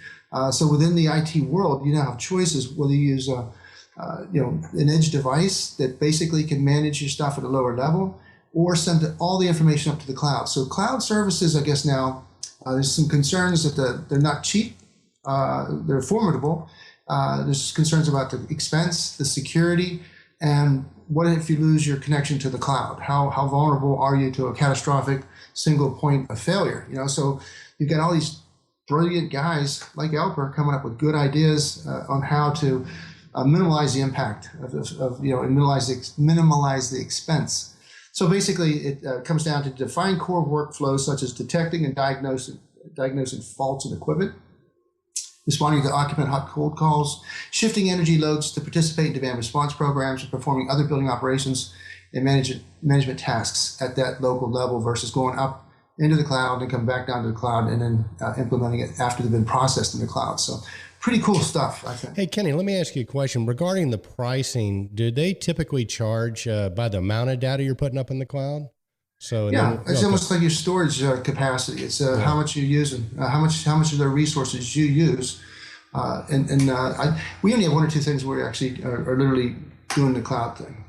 So within the IT world, you now have choices whether you use an edge device that basically can manage your stuff at a lower level, or send all the information up to the cloud. So cloud services, I guess now, there's some concerns that they're not cheap, they're formidable. There's concerns about the expense, the security, and what if you lose your connection to the cloud? How vulnerable are you to a catastrophic single point of failure? So you've got all these brilliant guys like Alper coming up with good ideas on how to minimize the impact and minimize the expense. So basically, it comes down to define core workflows such as detecting and diagnosing faults in equipment, responding to occupant hot-cold calls, shifting energy loads to participate in demand response programs, and performing other building operations and management tasks at that local level versus going up into the cloud and come back down to the cloud and then implementing it after they've been processed in the cloud. So pretty cool stuff, I think. Hey, Kenny, let me ask you a question. Regarding the pricing, do they typically charge by the amount of data you're putting up in the cloud? So it's almost like your storage capacity. It's how much you're using, how much of the resources you use. We only have one or two things where we actually are literally doing the cloud thing.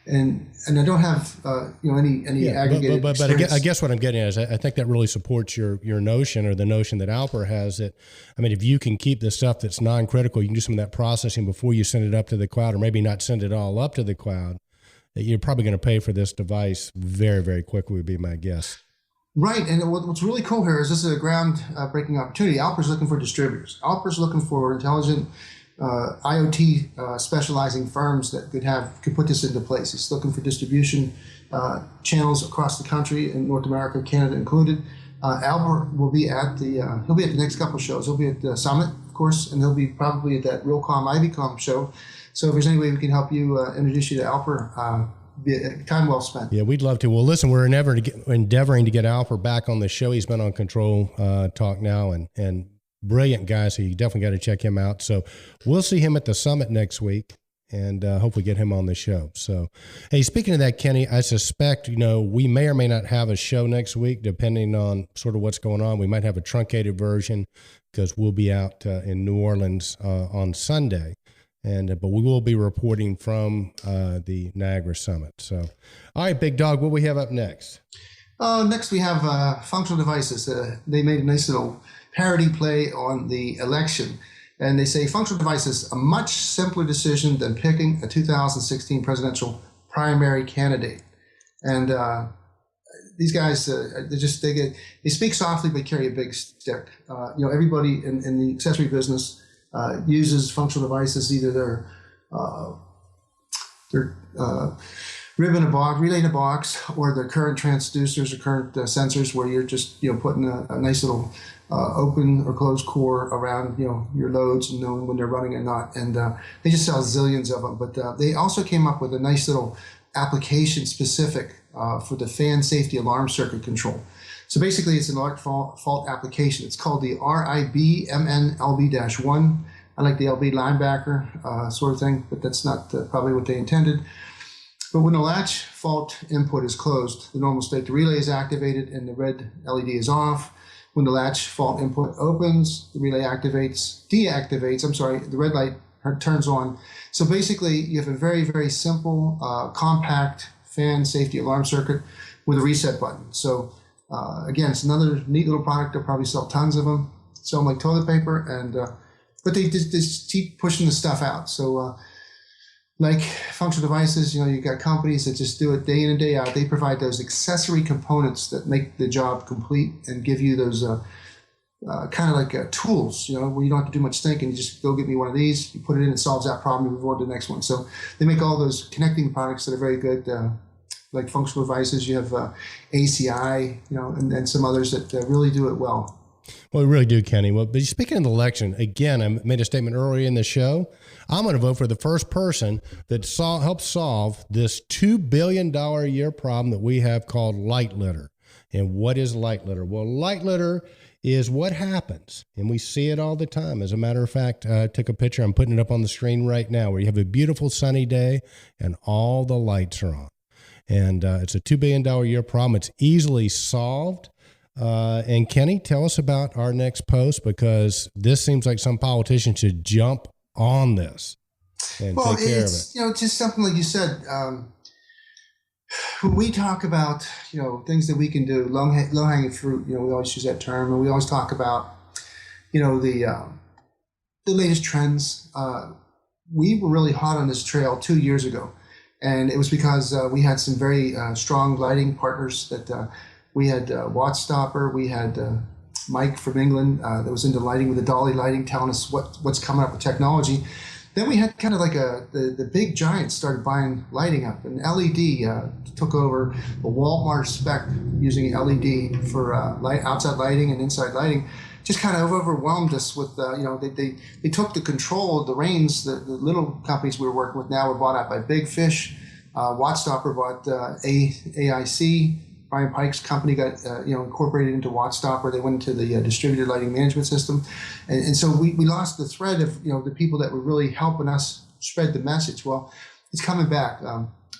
And I don't have any aggregated but I guess what I'm getting at is I think that really supports your notion, or the notion that Alper has, that if you can keep the stuff that's non-critical, you can do some of that processing before you send it up to the cloud, or maybe not send it all up to the cloud, that you're probably going to pay for this device very, very quickly, would be my guess. Right, and what's really cool here is this is a ground-breaking opportunity. Alper's looking for distributors. Alper's looking for intelligent IoT specializing firms that could put this into place. It's looking for distribution channels across the country, in North America, Canada included. Alper will be at he'll be at the next couple of shows. He'll be at the Summit, of course, and he'll be probably at that Realcomm IBcon show. So if there's any way we can help you introduce you to Alper, time well spent. Yeah, we'd love to. Well, listen, we're endeavoring to get Alper back on the show. He's been on ControlTalk Now, and brilliant guy, so you definitely got to check him out. So we'll see him at the Summit next week, and hopefully get him on the show. So, hey, speaking of that, Kenny, I suspect, we may or may not have a show next week, depending on sort of what's going on. We might have a truncated version because we'll be out in New Orleans on Sunday. But we will be reporting from the Niagara Summit. So, all right, big dog, what we have up next? Next we have functional devices. They made a nice little parody play on the election. And they say functional devices, a much simpler decision than picking a 2016 presidential primary candidate. And these guys, they speak softly but carry a big stick. Everybody in the accessory business uses functional devices. Either they're relay in a box, or the current transducers or current sensors, where you're just putting a nice little open or closed core around your loads and knowing when they're running and not. And they just sell zillions of them. But they also came up with a nice little application specific for the fan safety alarm circuit control. So basically, it's an alert fault application. It's called the RIBMNLB-1. I like the LB linebacker sort of thing, but that's not probably what they intended. But when the latch fault input is closed, the normal state, the relay is activated and the red LED is off. When the latch fault input opens, the relay deactivates, the red light turns on. So basically, you have a very, very simple, compact fan safety alarm circuit with a reset button. So again, it's another neat little product. They'll probably sell tons of them, sell them like toilet paper, and but they just keep pushing the stuff out. So like functional devices, you got companies that just do it day in and day out. They provide those accessory components that make the job complete and give you those kind of like tools, where you don't have to do much thinking. You just go get me one of these, you put it in, it solves that problem, you move on to the next one. So they make all those connecting products that are very good, like functional devices. You have ACI, and some others that really do it well. Well, we really do, Kenny. Well, but speaking of the election, again, I made a statement earlier in the show. I'm going to vote for the first person that helps solve this $2 billion a year problem that we have called light litter. And what is light litter? Well, light litter is what happens, and we see it all the time. As a matter of fact, I took a picture. I'm putting it up on the screen right now, where you have a beautiful sunny day and all the lights are on. And it's a $2 billion a year problem. It's easily solved. And Kenny, tell us about our next post, because this seems like some politician should jump on this and take care of it. Just something like you said. When we talk about, things that we can do, low-hanging fruit, we always use that term, and we always talk about, the latest trends. We were really hot on this trail 2 years ago, and it was because we had some very strong lighting partners that we had Wattstopper, we had Mike from England that was into lighting with the Dolly lighting, telling us what's coming up with technology. Then we had kind of like the big giants started buying lighting up, and LED took over the Walmart spec using LED for outside lighting and inside lighting. Just kind of overwhelmed us with, they took the control of the reins. The little companies we were working with now were bought out by Big Fish. Wattstopper bought AIC. Brian Pike's company got incorporated into Wattstopper. They went into the distributed lighting management system, and so we lost the thread of the people that were really helping us spread the message. Well, it's coming back.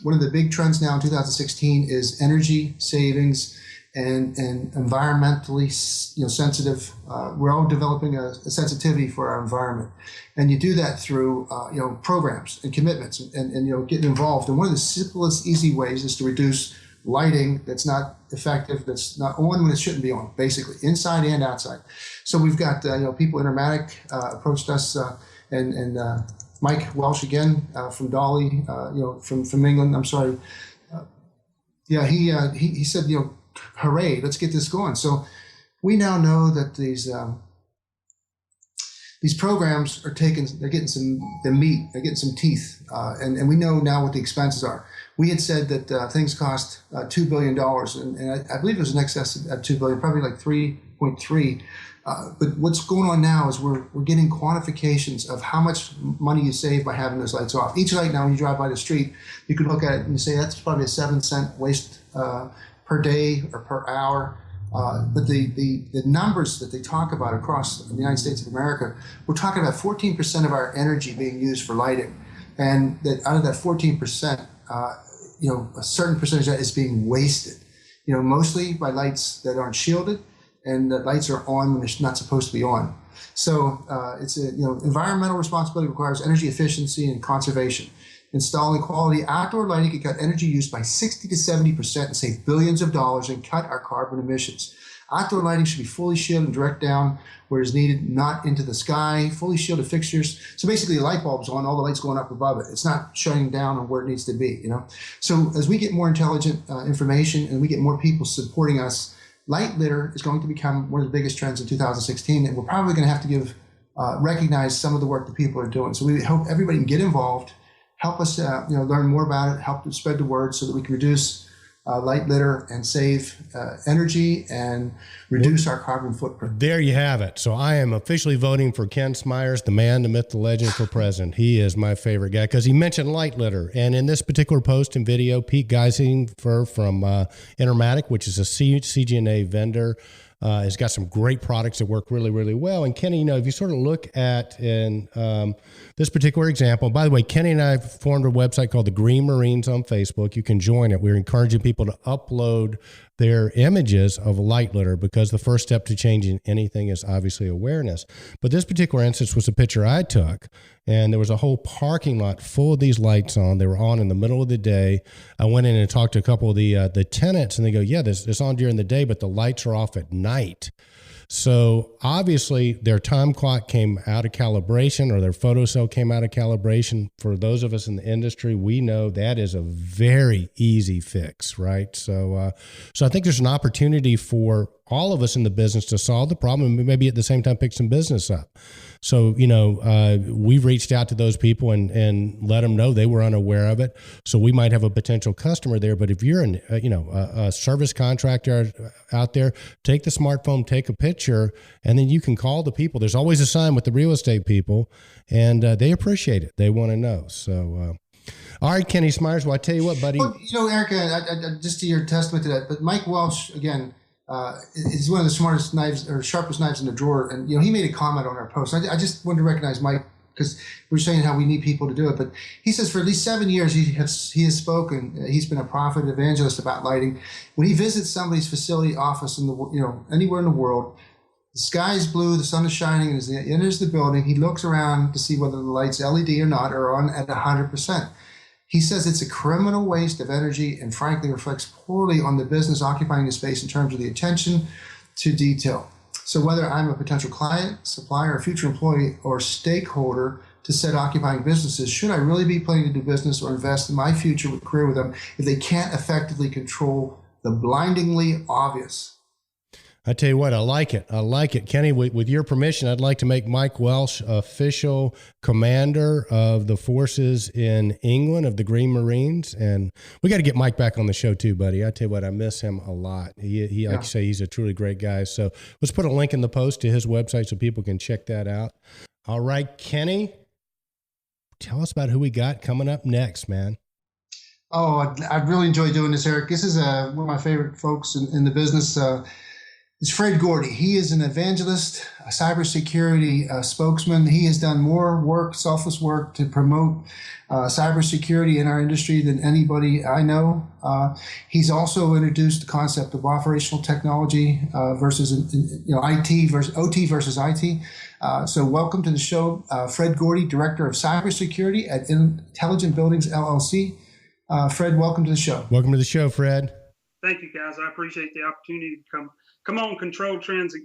One of the big trends now in 2016 is energy savings and environmentally sensitive. We're all developing a sensitivity for our environment, and you do that through programs and commitments and getting involved. And one of the simplest, easy ways is to reduce lighting that's not effective, that's not on when it shouldn't be on, basically, inside and outside. So we've got, people, Intermatic approached us, and Mike Welsh again from Dolly, from England, I'm sorry. He said, hooray, let's get this going. So we now know that these programs are they're getting some meat, they're getting some teeth, and we know now what the expenses are. We had said that things cost $2 billion, and I believe it was in excess of $2 billion, probably like 3.3. But what's going on now is we're getting quantifications of how much money you save by having those lights off. Each light now, when you drive by the street, you could look at it and say that's probably a 7-cent waste per day or per hour. But the numbers that they talk about across the United States of America, we're talking about 14% of our energy being used for lighting, and that out of that 14%, a certain percentage of that is being wasted. Mostly by lights that aren't shielded, and that lights are on when they're not supposed to be on. So it's environmental responsibility requires energy efficiency and conservation. Installing quality outdoor lighting can cut energy use by 60 to 70% and save billions of dollars and cut our carbon emissions. Outdoor lighting should be fully shielded and direct down where it's needed, not into the sky, fully shielded fixtures. So basically the light bulb's on, all the lights going up above it. It's not shutting down on where it needs to be, So as we get more intelligent information and we get more people supporting us, light litter is going to become one of the biggest trends in 2016, and we're probably going to have to recognize some of the work that people are doing. So we hope everybody can get involved, help us learn more about it, help to spread the word so that we can reduce light litter and save energy and reduce our carbon footprint. There you have it. So I am officially voting for Ken Smyers, the man, the myth, the legend, for president. He is my favorite guy because he mentioned light litter. And in this particular post and video, Pete Greisinger from Intermatic, which is a CGNA vendor, has got some great products that work really, really well. And Kenny, if you sort of look at in this particular example, by the way, Kenny and I formed a website called the Green Marines on Facebook. You can join it. We're encouraging people to upload their images of light litter because the first step to changing anything is obviously awareness. But this particular instance was a picture I took, and there was a whole parking lot full of these lights on. They were on in the middle of the day. I went in and talked to a couple of the tenants, and they go, yeah, this on during the day, but the lights are off at night. So obviously their time clock came out of calibration, or their photo cell came out of calibration. For those of us in the industry, we know that is a very easy fix, right? So I think there's an opportunity for all of us in the business to solve the problem and maybe at the same time pick some business up. So, we've reached out to those people and let them know they were unaware of it. So we might have a potential customer there. But if you're a service contractor out there, take the smartphone, take a picture, and then you can call the people. There's always a sign with the real estate people, and they appreciate it. They want to know. So, all right, Kenny Smyers. Well, I tell you what, buddy. Well, Erica, just to your testament to that, but Mike Welsh, again, is one of the smartest knives or sharpest knives in the drawer. And, he made a comment on our post. I just wanted to recognize Mike because we're saying how we need people to do it. But he says for at least 7 years, he has spoken. He's been a prophet evangelist about lighting. When he visits somebody's facility office in the, anywhere in the world, the sky is blue, the sun is shining, and as he enters the building, he looks around to see whether the lights, LED or not, are on at 100%. He says it's a criminal waste of energy and frankly reflects poorly on the business occupying the space in terms of the attention to detail. So whether I'm a potential client, supplier, or future employee or stakeholder to said occupying businesses, should I really be planning to do business or invest in my future career with them if they can't effectively control the blindingly obvious? I tell you what, I like it. Kenny, with your permission, I'd like to make Mike Welsh official commander of the forces in England of the Green Marines. And we got to get Mike back on the show too, buddy. I tell you what, I miss him a lot. He like you say, he's a truly great guy. So let's put a link in the post to his website so people can check that out. All right, Kenny, tell us about who we got coming up next, man. Oh, I really enjoy doing this, Eric. This is one of my favorite folks in the business. It's Fred Gordy. He is an evangelist, a cybersecurity spokesman. He has done more work, selfless work, to promote cybersecurity in our industry than anybody I know. He's also introduced the concept of operational technology versus IT versus OT versus IT. So welcome to the show, Fred Gordy, Director of Cybersecurity at Intelligent Buildings LLC. Fred, welcome to the show. Welcome to the show, Fred. Thank you, guys. I appreciate the opportunity to come on Control Trends,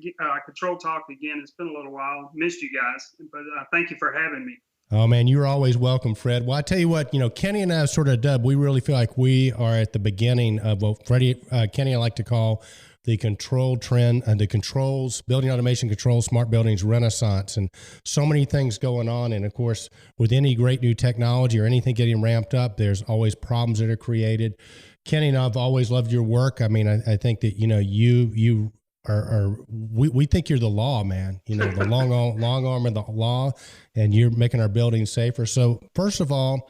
Control Talk again. It's been a little while. Missed you guys, but thank you for having me. Oh, man, you're always welcome, Fred. Well, I tell you what, Kenny and I have sort of dubbed. We really feel like we are at the beginning of what Kenny, I like to call the control trend, the controls, building automation controls, smart buildings renaissance, and so many things going on. And of course, with any great new technology or anything getting ramped up, there's always problems that are created. Kenny and I've always loved your work. I mean, I think that, you are we think you're the law, man, the long arm of the law, and you're making our buildings safer. So first of all,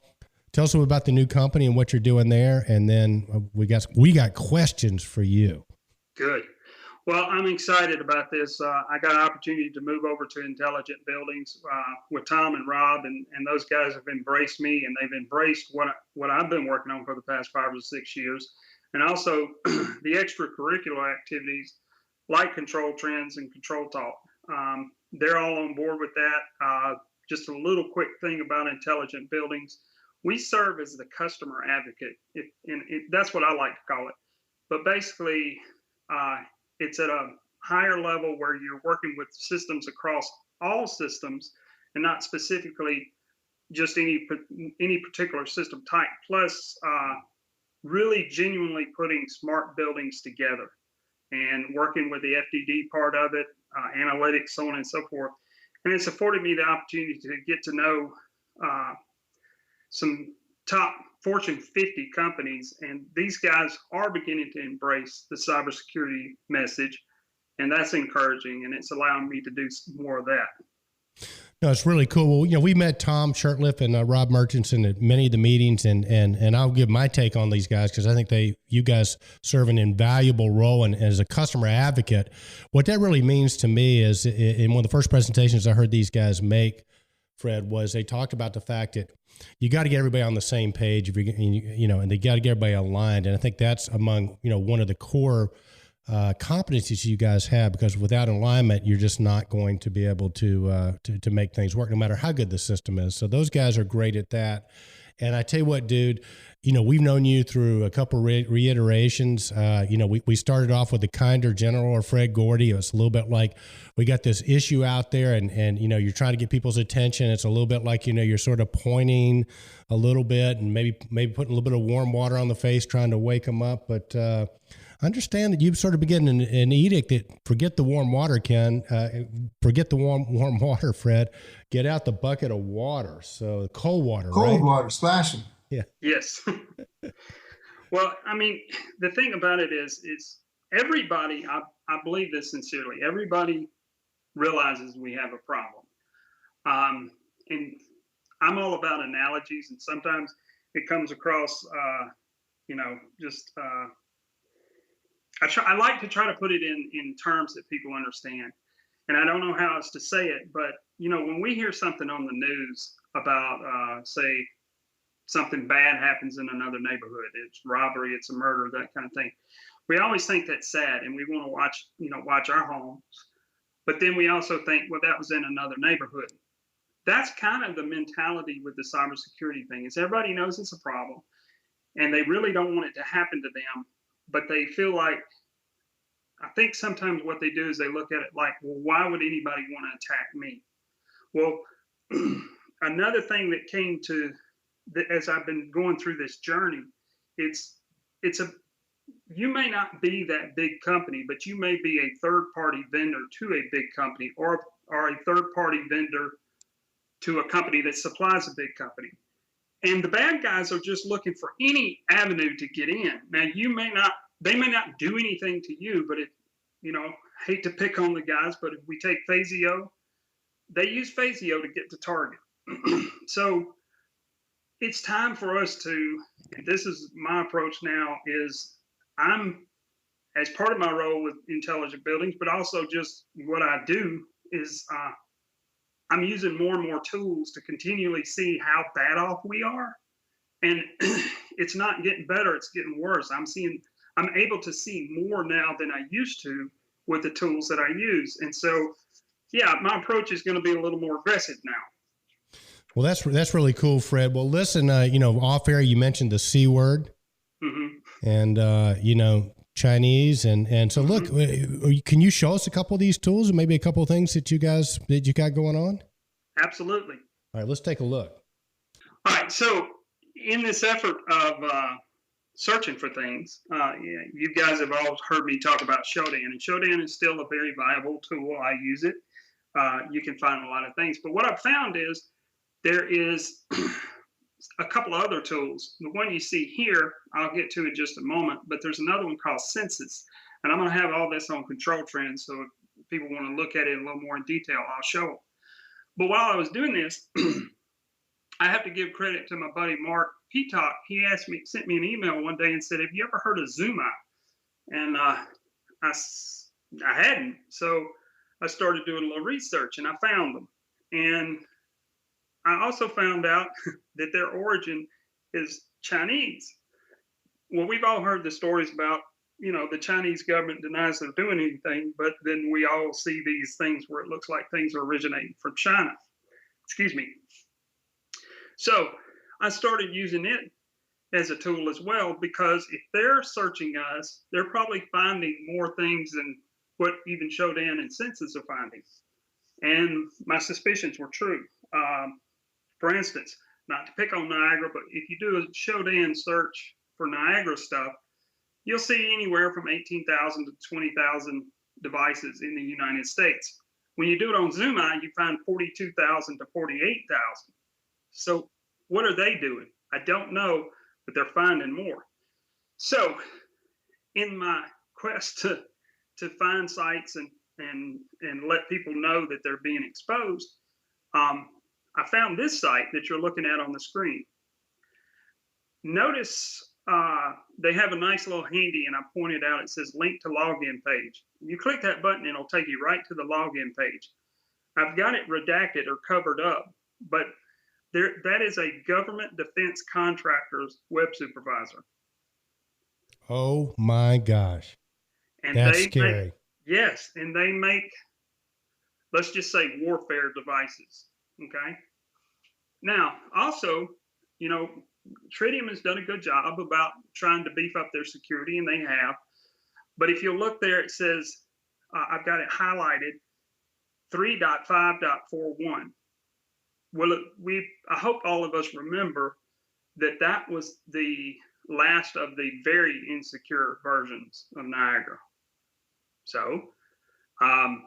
tell us about the new company and what you're doing there. And then we got questions for you. Good. Well, I'm excited about this. I got an opportunity to move over to Intelligent Buildings with Tom and Rob, and those guys have embraced me, and they've embraced what I've been working on for the past 5 or 6 years, and also the extracurricular activities like Control Trends and Control Talk. They're all on board with that. Just a little quick thing about Intelligent Buildings. We serve as the customer advocate, that's what I like to call it. But basically, it's at a higher level where you're working with systems across all systems and not specifically just any particular system type, plus really genuinely putting smart buildings together and working with the FDD part of it, analytics, so on and so forth. And it's afforded me the opportunity to get to know some top Fortune 50 companies, and these guys are beginning to embrace the cybersecurity message, and that's encouraging, and it's allowing me to do more of that. No, it's really cool. Well, we met Tom Shurtleff and Rob Murchison at many of the meetings, and I'll give my take on these guys because I think you guys serve an invaluable role. And as a customer advocate, what that really means to me is, in one of the first presentations I heard these guys make, Fred, was they talked about the fact that you got to get everybody on the same page, if and they got to get everybody aligned. And I think that's among one of the core competencies you guys have, because without alignment, you're just not going to be able to make things work, no matter how good the system is. So those guys are great at that. And I tell you what, dude, we've known you through a couple reiterations. We started off with the kinder general, or Fred Gordy. It was a little bit like, we got this issue out there, and you're trying to get people's attention. It's a little bit like, you're sort of pointing a little bit and maybe putting a little bit of warm water on the face, trying to wake them up. But understand that you've sort of been getting an edict that forget the warm water, Ken. Forget the warm water, Fred. Get out the bucket of water. So cold water, cold right? water, splashing. Yeah. Yes. Well, I mean, the thing about it is everybody, I believe this sincerely, everybody realizes we have a problem. And I'm all about analogies, and sometimes it comes across, I like to try to put it in terms that people understand. And I don't know how else to say it, but, when we hear something on the news about, say, something bad happens in another neighborhood, it's robbery, it's a murder, that kind of thing, we always think that's sad, and we want to watch our homes. But then we also think, well, that was in another neighborhood. That's kind of the mentality with the cybersecurity thing, is everybody knows it's a problem, and they really don't want it to happen to them. But they feel like, I think sometimes what they do is they look at it like, well, why would anybody want to attack me? Well, another thing that came to, as I've been going through this journey, you may not be that big company, but you may be a third-party vendor to a big company, or a third-party vendor to a company that supplies a big company. And the bad guys are just looking for any avenue to get in. Now, they may not do anything to you, but hate to pick on the guys, but if we take Phasio, they use Phasio to get to target. So it's time for us to, and this is my approach now, is I'm, as part of my role with Intelligent Buildings, but also just what I do is I'm using more and more tools to continually see how bad off we are. And it's not getting better, it's getting worse. I'm able to see more now than I used to with the tools that I use. And so, yeah, my approach is going to be a little more aggressive now. Well, that's really cool, Fred. Well, listen, off air, you mentioned the C word, and, Chinese. And so look, can you show us a couple of these tools and maybe a couple of things that you got going on? Absolutely. All right, let's take a look. All right. So in this effort of searching for things, you guys have all heard me talk about Shodan, and Shodan is still a very viable tool. I use it. You can find a lot of things, but what I've found is there is a couple of other tools. The one you see here, I'll get to in just a moment, but there's another one called Census, and I'm going to have all this on Control Trends, so if people want to look at it a little more in detail, I'll show them. But while I was doing this, I have to give credit to my buddy Mark Peacock. He sent me an email one day and said, "Have you ever heard of Zoom Out?" And I hadn't, so I started doing a little research, and I found them. And I also found out that their origin is Chinese. Well, we've all heard the stories about, the Chinese government denies they're doing anything, but then we all see these things where it looks like things are originating from China. Excuse me. So I started using it as a tool as well, because if they're searching us, they're probably finding more things than what even Shodan and Census are finding. And my suspicions were true. For instance, not to pick on Niagara, but if you do a Shodan search for Niagara stuff, you'll see anywhere from 18,000 to 20,000 devices in the United States. When you do it on Zoom Out, you find 42,000 to 48,000. So what are they doing? I don't know, but they're finding more. So in my quest to find sites and let people know that they're being exposed, I found this site that you're looking at on the screen. Notice they have a nice little handy, and I pointed out, it says link to login page. You click that button, and it'll take you right to the login page. I've got it redacted or covered up, but that is a government defense contractor's web supervisor. Oh my gosh. And that's scary. Yes, and they make, let's just say, warfare devices. Okay. Now, also, you know, Tritium has done a good job about trying to beef up their security, and they have. But if you look there, it says, I've got it highlighted, 3.5.41. Well, I hope all of us remember that was the last of the very insecure versions of Niagara. So, so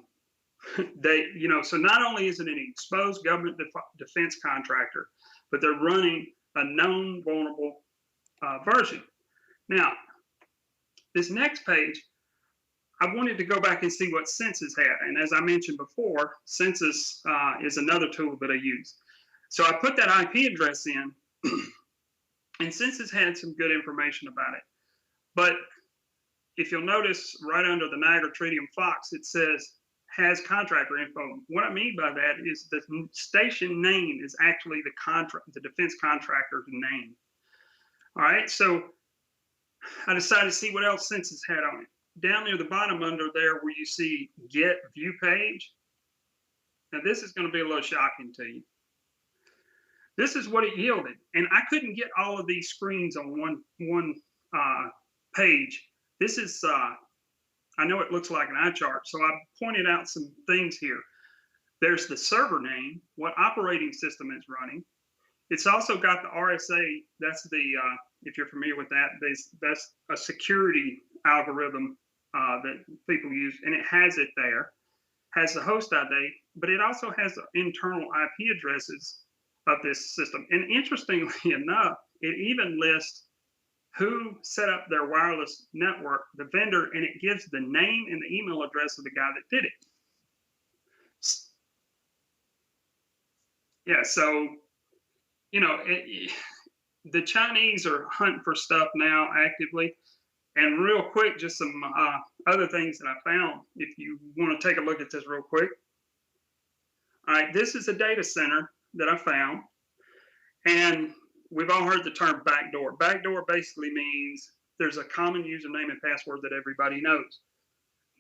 not only is it an exposed government defense contractor, but they're running a known vulnerable version. Now, this next page, I wanted to go back and see what Census had. And as I mentioned before, Census is another tool that I use. So I put that IP address in, and Census had some good information about it. But if you'll notice right under the Niagara Tritium Fox, it says has contractor info. What I mean by that is the station name is actually the defense contractor's name. All right, so I decided to see what else Census had on it. Down near the bottom under there where you see get view page. Now this is going to be a little shocking to you. This is what it yielded. And I couldn't get all of these screens on one page. This is, I know it looks like an eye chart, so I pointed out some things here. There's the server name, what operating system it's running. It's also got the RSA, that's the, if you're familiar with that, that's a security algorithm that people use, and it has it there, has the host ID, but it also has the internal IP addresses of this system. And interestingly enough, it even lists who set up their wireless network, the vendor, and it gives the name and the email address of the guy that did it. Yeah, so, you know, the Chinese are hunting for stuff now actively. And real quick, just some other things that I found, if you want to take a look at this real quick. All right, this is a data center that I found. And we've all heard the term backdoor. Backdoor basically means there's a common username and password that everybody knows.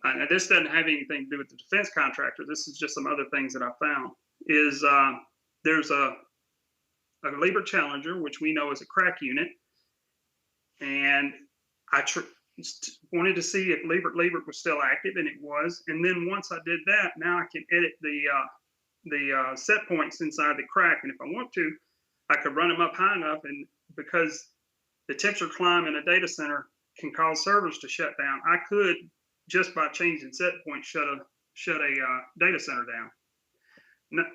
Now, this doesn't have anything to do with the defense contractor. This is just some other things that I found. There's a Liebert Challenger, which we know is a crack unit. And I wanted to see if Liebert was still active, and it was. And then once I did that, now I can edit the set points inside the crack. And if I want to, I could run them up high enough, and because the temperature climb in a data center can cause servers to shut down, I could, just by changing set points, shut a data center down. Now,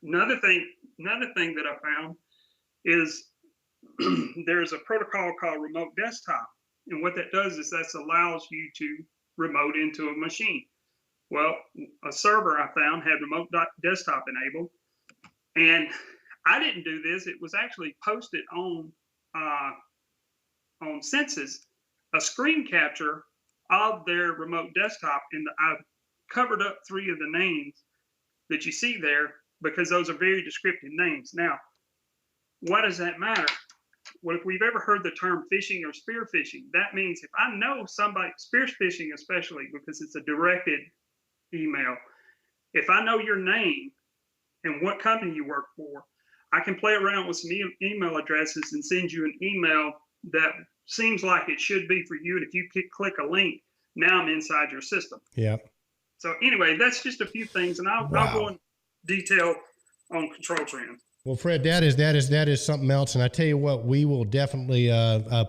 another thing that I found is there's a protocol called remote desktop, and what that does is that allows you to remote into a machine. Well, a server I found had remote desktop enabled, and I didn't do this. It was actually posted on Census, a screen capture of their remote desktop, and I've covered up 3 of the names that you see there because those are very descriptive names. Now, why does that matter? Well, if we've ever heard the term phishing or spear phishing, that means if I know somebody, spear phishing especially because it's a directed email, if I know your name and what company you work for, I can play around with some email addresses and send you an email that seems like it should be for you. And if you click a link, now I'm inside your system. Yeah. So anyway, that's just a few things, and I'll go in detail on control trends. Well, Fred, that is something else, and I tell you what, we will definitely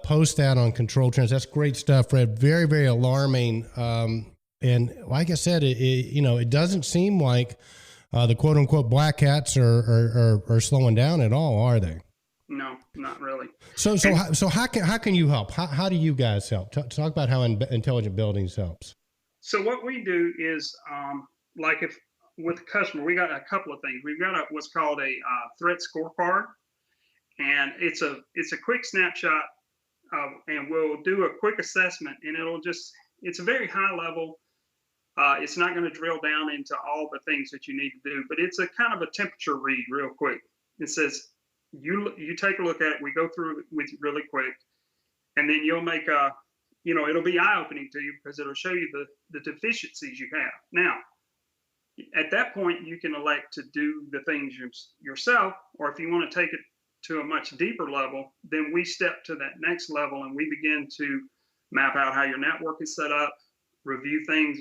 post that on Control Trends. That's great stuff, Fred. Very, very alarming. And like I said, it doesn't seem like the quote unquote black hats are slowing down at all, are they? No. not really. So how can you help? How do you guys help? Talk about how Intelligent Buildings helps. So what we do is, like if with the customer, we got a couple of things. We've got what's called a threat scorecard, and it's a quick snapshot of, and we'll do a quick assessment, and it's a very high level. It's not going to drill down into all the things that you need to do, but it's a kind of a temperature read real quick. It says, you take a look at it, we go through it with you really quick, and then you'll make it'll be eye-opening to you because it'll show you the deficiencies you have. Now, at that point, you can elect to do the things yourself, or if you want to take it to a much deeper level, then we step to that next level and we begin to map out how your network is set up, review things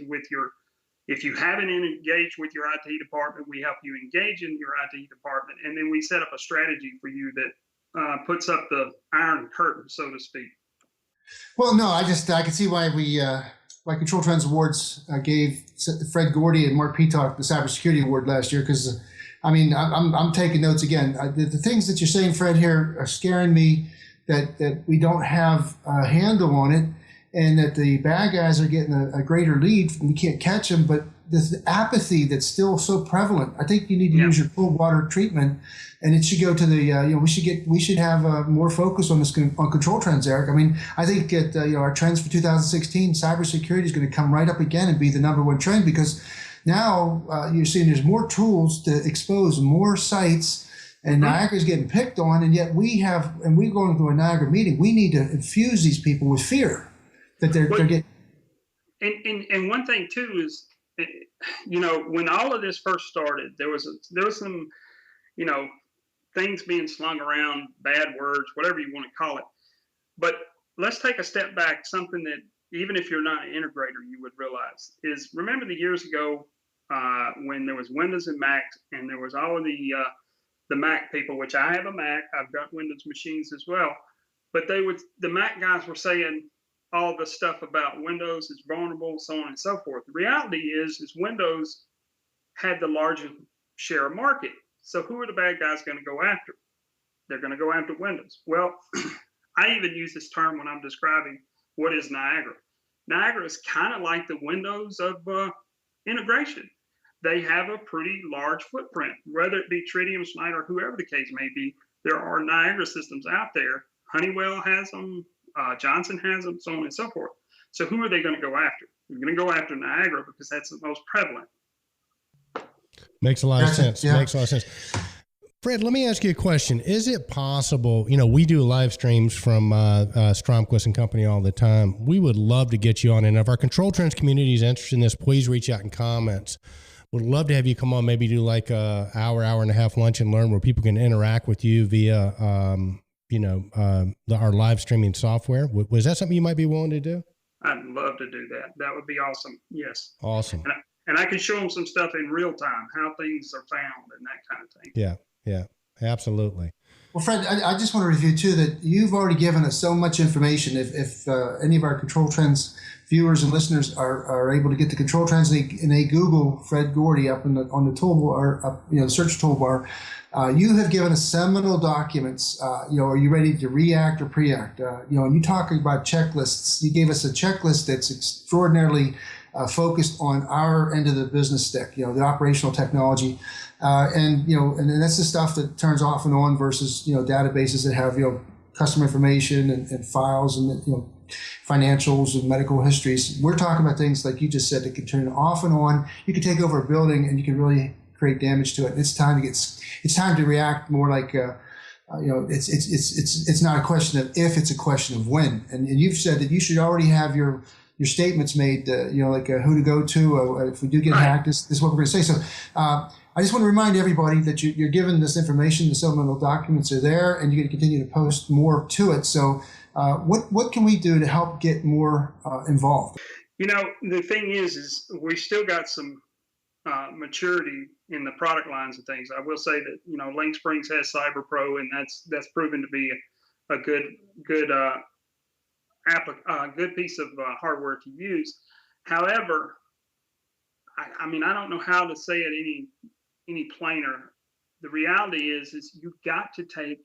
if you haven't engaged with your IT department, we help you engage in your IT department, and then we set up a strategy for you that puts up the iron curtain, so to speak. Well, no, I can see why why Control Trends Awards gave Fred Gordy and Mark Peacock the Cybersecurity Award last year, because I mean, I'm taking notes again. The things that you're saying, Fred, here are scaring me, that we don't have a handle on it, and that the bad guys are getting a greater lead. We can't catch them, but this apathy that's still so prevalent. I think you need to use your cold water treatment, and it should go to the. We should have more focus on this on control trends, Eric. I mean, I think that our trends for 2016, cybersecurity is going to come right up again and be the #1 trend, because now you're seeing there's more tools to expose more sites. And Niagara's getting picked on, and yet we're going to a Niagara meeting. We need to infuse these people with fear that they're getting. And one thing too is, when all of this first started, there was some, things being slung around, bad words, whatever you want to call it. But let's take a step back. Something that even if you're not an integrator, you would realize is, remember the years ago when there was Windows and Mac, and there was all of the Mac people, which I have a Mac, I've got Windows machines as well, but the Mac guys were saying all the stuff about Windows is vulnerable, so on and so forth. The reality is Windows had the largest share of market. So who are the bad guys going to go after? They're going to go after Windows. Well, I even use this term when I'm describing what is Niagara. Niagara is kind of like the Windows of integration. They have a pretty large footprint, whether it be Tritium, Schneider, whoever the case may be. There are Niagara systems out there. Honeywell has them, Johnson has them, so on and so forth. So who are they going to go after? They're going to go after Niagara because that's the most prevalent. Makes a lot of sense. Yeah. Makes a lot of sense. Fred, let me ask you a question. Is it possible, we do live streams from Stromquist and Company all the time. We would love to get you on. And if our Control Trends community is interested in this, please reach out in comments. Would love to have you come on, maybe do like a hour and a half lunch and learn, where people can interact with you via, our live streaming software. Was that something you might be willing to do? I'd love to do that. That would be awesome. Yes. Awesome. And I can show them some stuff in real time, how things are found and that kind of thing. Yeah, absolutely. Well, Fred, I just want to review too that you've already given us so much information. If any of our Control Trends viewers and listeners are able to get the Control Trends and they Google Fred Gordy up on the toolbar, the search toolbar, you have given us seminal documents. Are you ready to react or preact? And you talk about checklists. You gave us a checklist that's extraordinarily focused on our end of the business stick. The operational technology. And that's the stuff that turns off and on versus, databases that have, customer information and files and, financials and medical histories. We're talking about things like you just said that can turn off and on. You can take over a building and you can really create damage to it. And it's time to react more like, it's not a question of if, it's a question of when. And you've said that you should already have your statements made, who to go to. If we do get hacked, this is what we're going to say. So, I just want to remind everybody that you're given this information. The seminal documents are there, and you're going to continue to post more to it. So what can we do to help get more involved? The thing is we still got some maturity in the product lines and things. I will say that, Link Springs has CyberPro, and that's proven to be a good piece of hardware to use. However, I don't know how to say it any plainer. The reality is you've got to take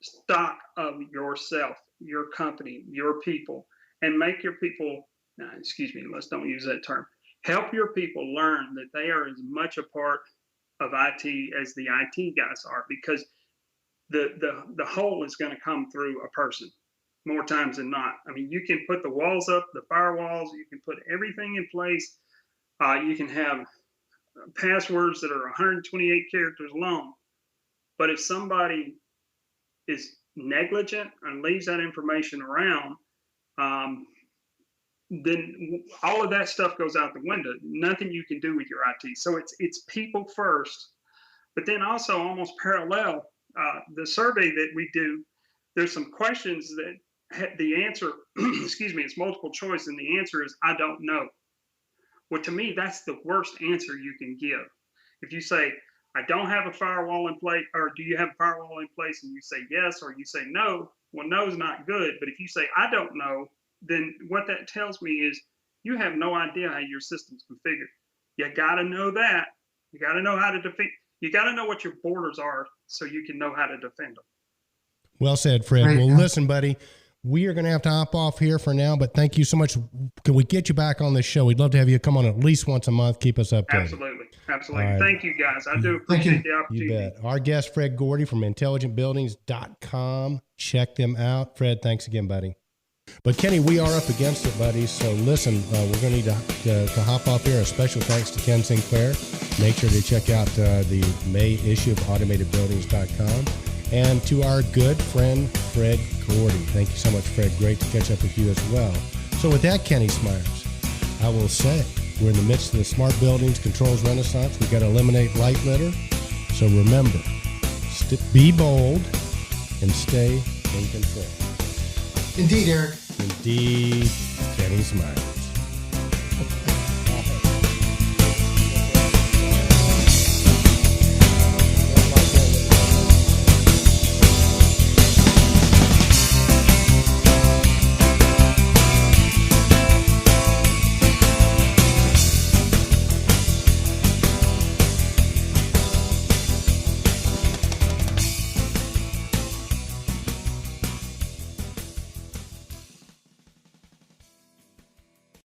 stock of yourself, your company, your people, and make your people, let's don't use that term. Help your people learn that they are as much a part of IT as the IT guys are, because the whole is going to come through a person more times than not. I mean, you can put the walls up, the firewalls, you can put everything in place. You can have passwords that are 128 characters long. But if somebody is negligent and leaves that information around, then all of that stuff goes out the window. Nothing you can do with your IT. So it's people first, but then also almost parallel, the survey that we do, there's some questions that the answer, it's multiple choice, and the answer is, I don't know. Well, to me, that's the worst answer you can give. If you say, I don't have a firewall in place, or do you have a firewall in place, and you say yes, or you say no, well, no is not good. But if you say, I don't know, then what that tells me is you have no idea how your system's configured. You got to know that. You got to know how to defend. You got to know what your borders are so you can know how to defend them. Well said, Fred. Great. Well, listen, buddy, we are going to have to hop off here for now, but thank you so much. Can we get you back on this show? We'd love to have you come on at least once a month. Keep us updated. Absolutely. Absolutely. Right. Thank you, guys. I do appreciate the opportunity. You bet. Our guest, Fred Gordy from IntelligentBuildings.com. Check them out. Fred, thanks again, buddy. But Kenny, we are up against it, buddy. So listen, we're going to need to hop off here. A special thanks to Ken Sinclair. Make sure to check out the May issue of AutomatedBuildings.com. And to our good friend, Fred Gordy. Thank you so much, Fred. Great to catch up with you as well. So with that, Kenny Smyers, I will say we're in the midst of the smart buildings controls renaissance. We've got to eliminate light litter. So remember, be bold and stay in control. Indeed, Eric. Indeed, Kenny Smyers.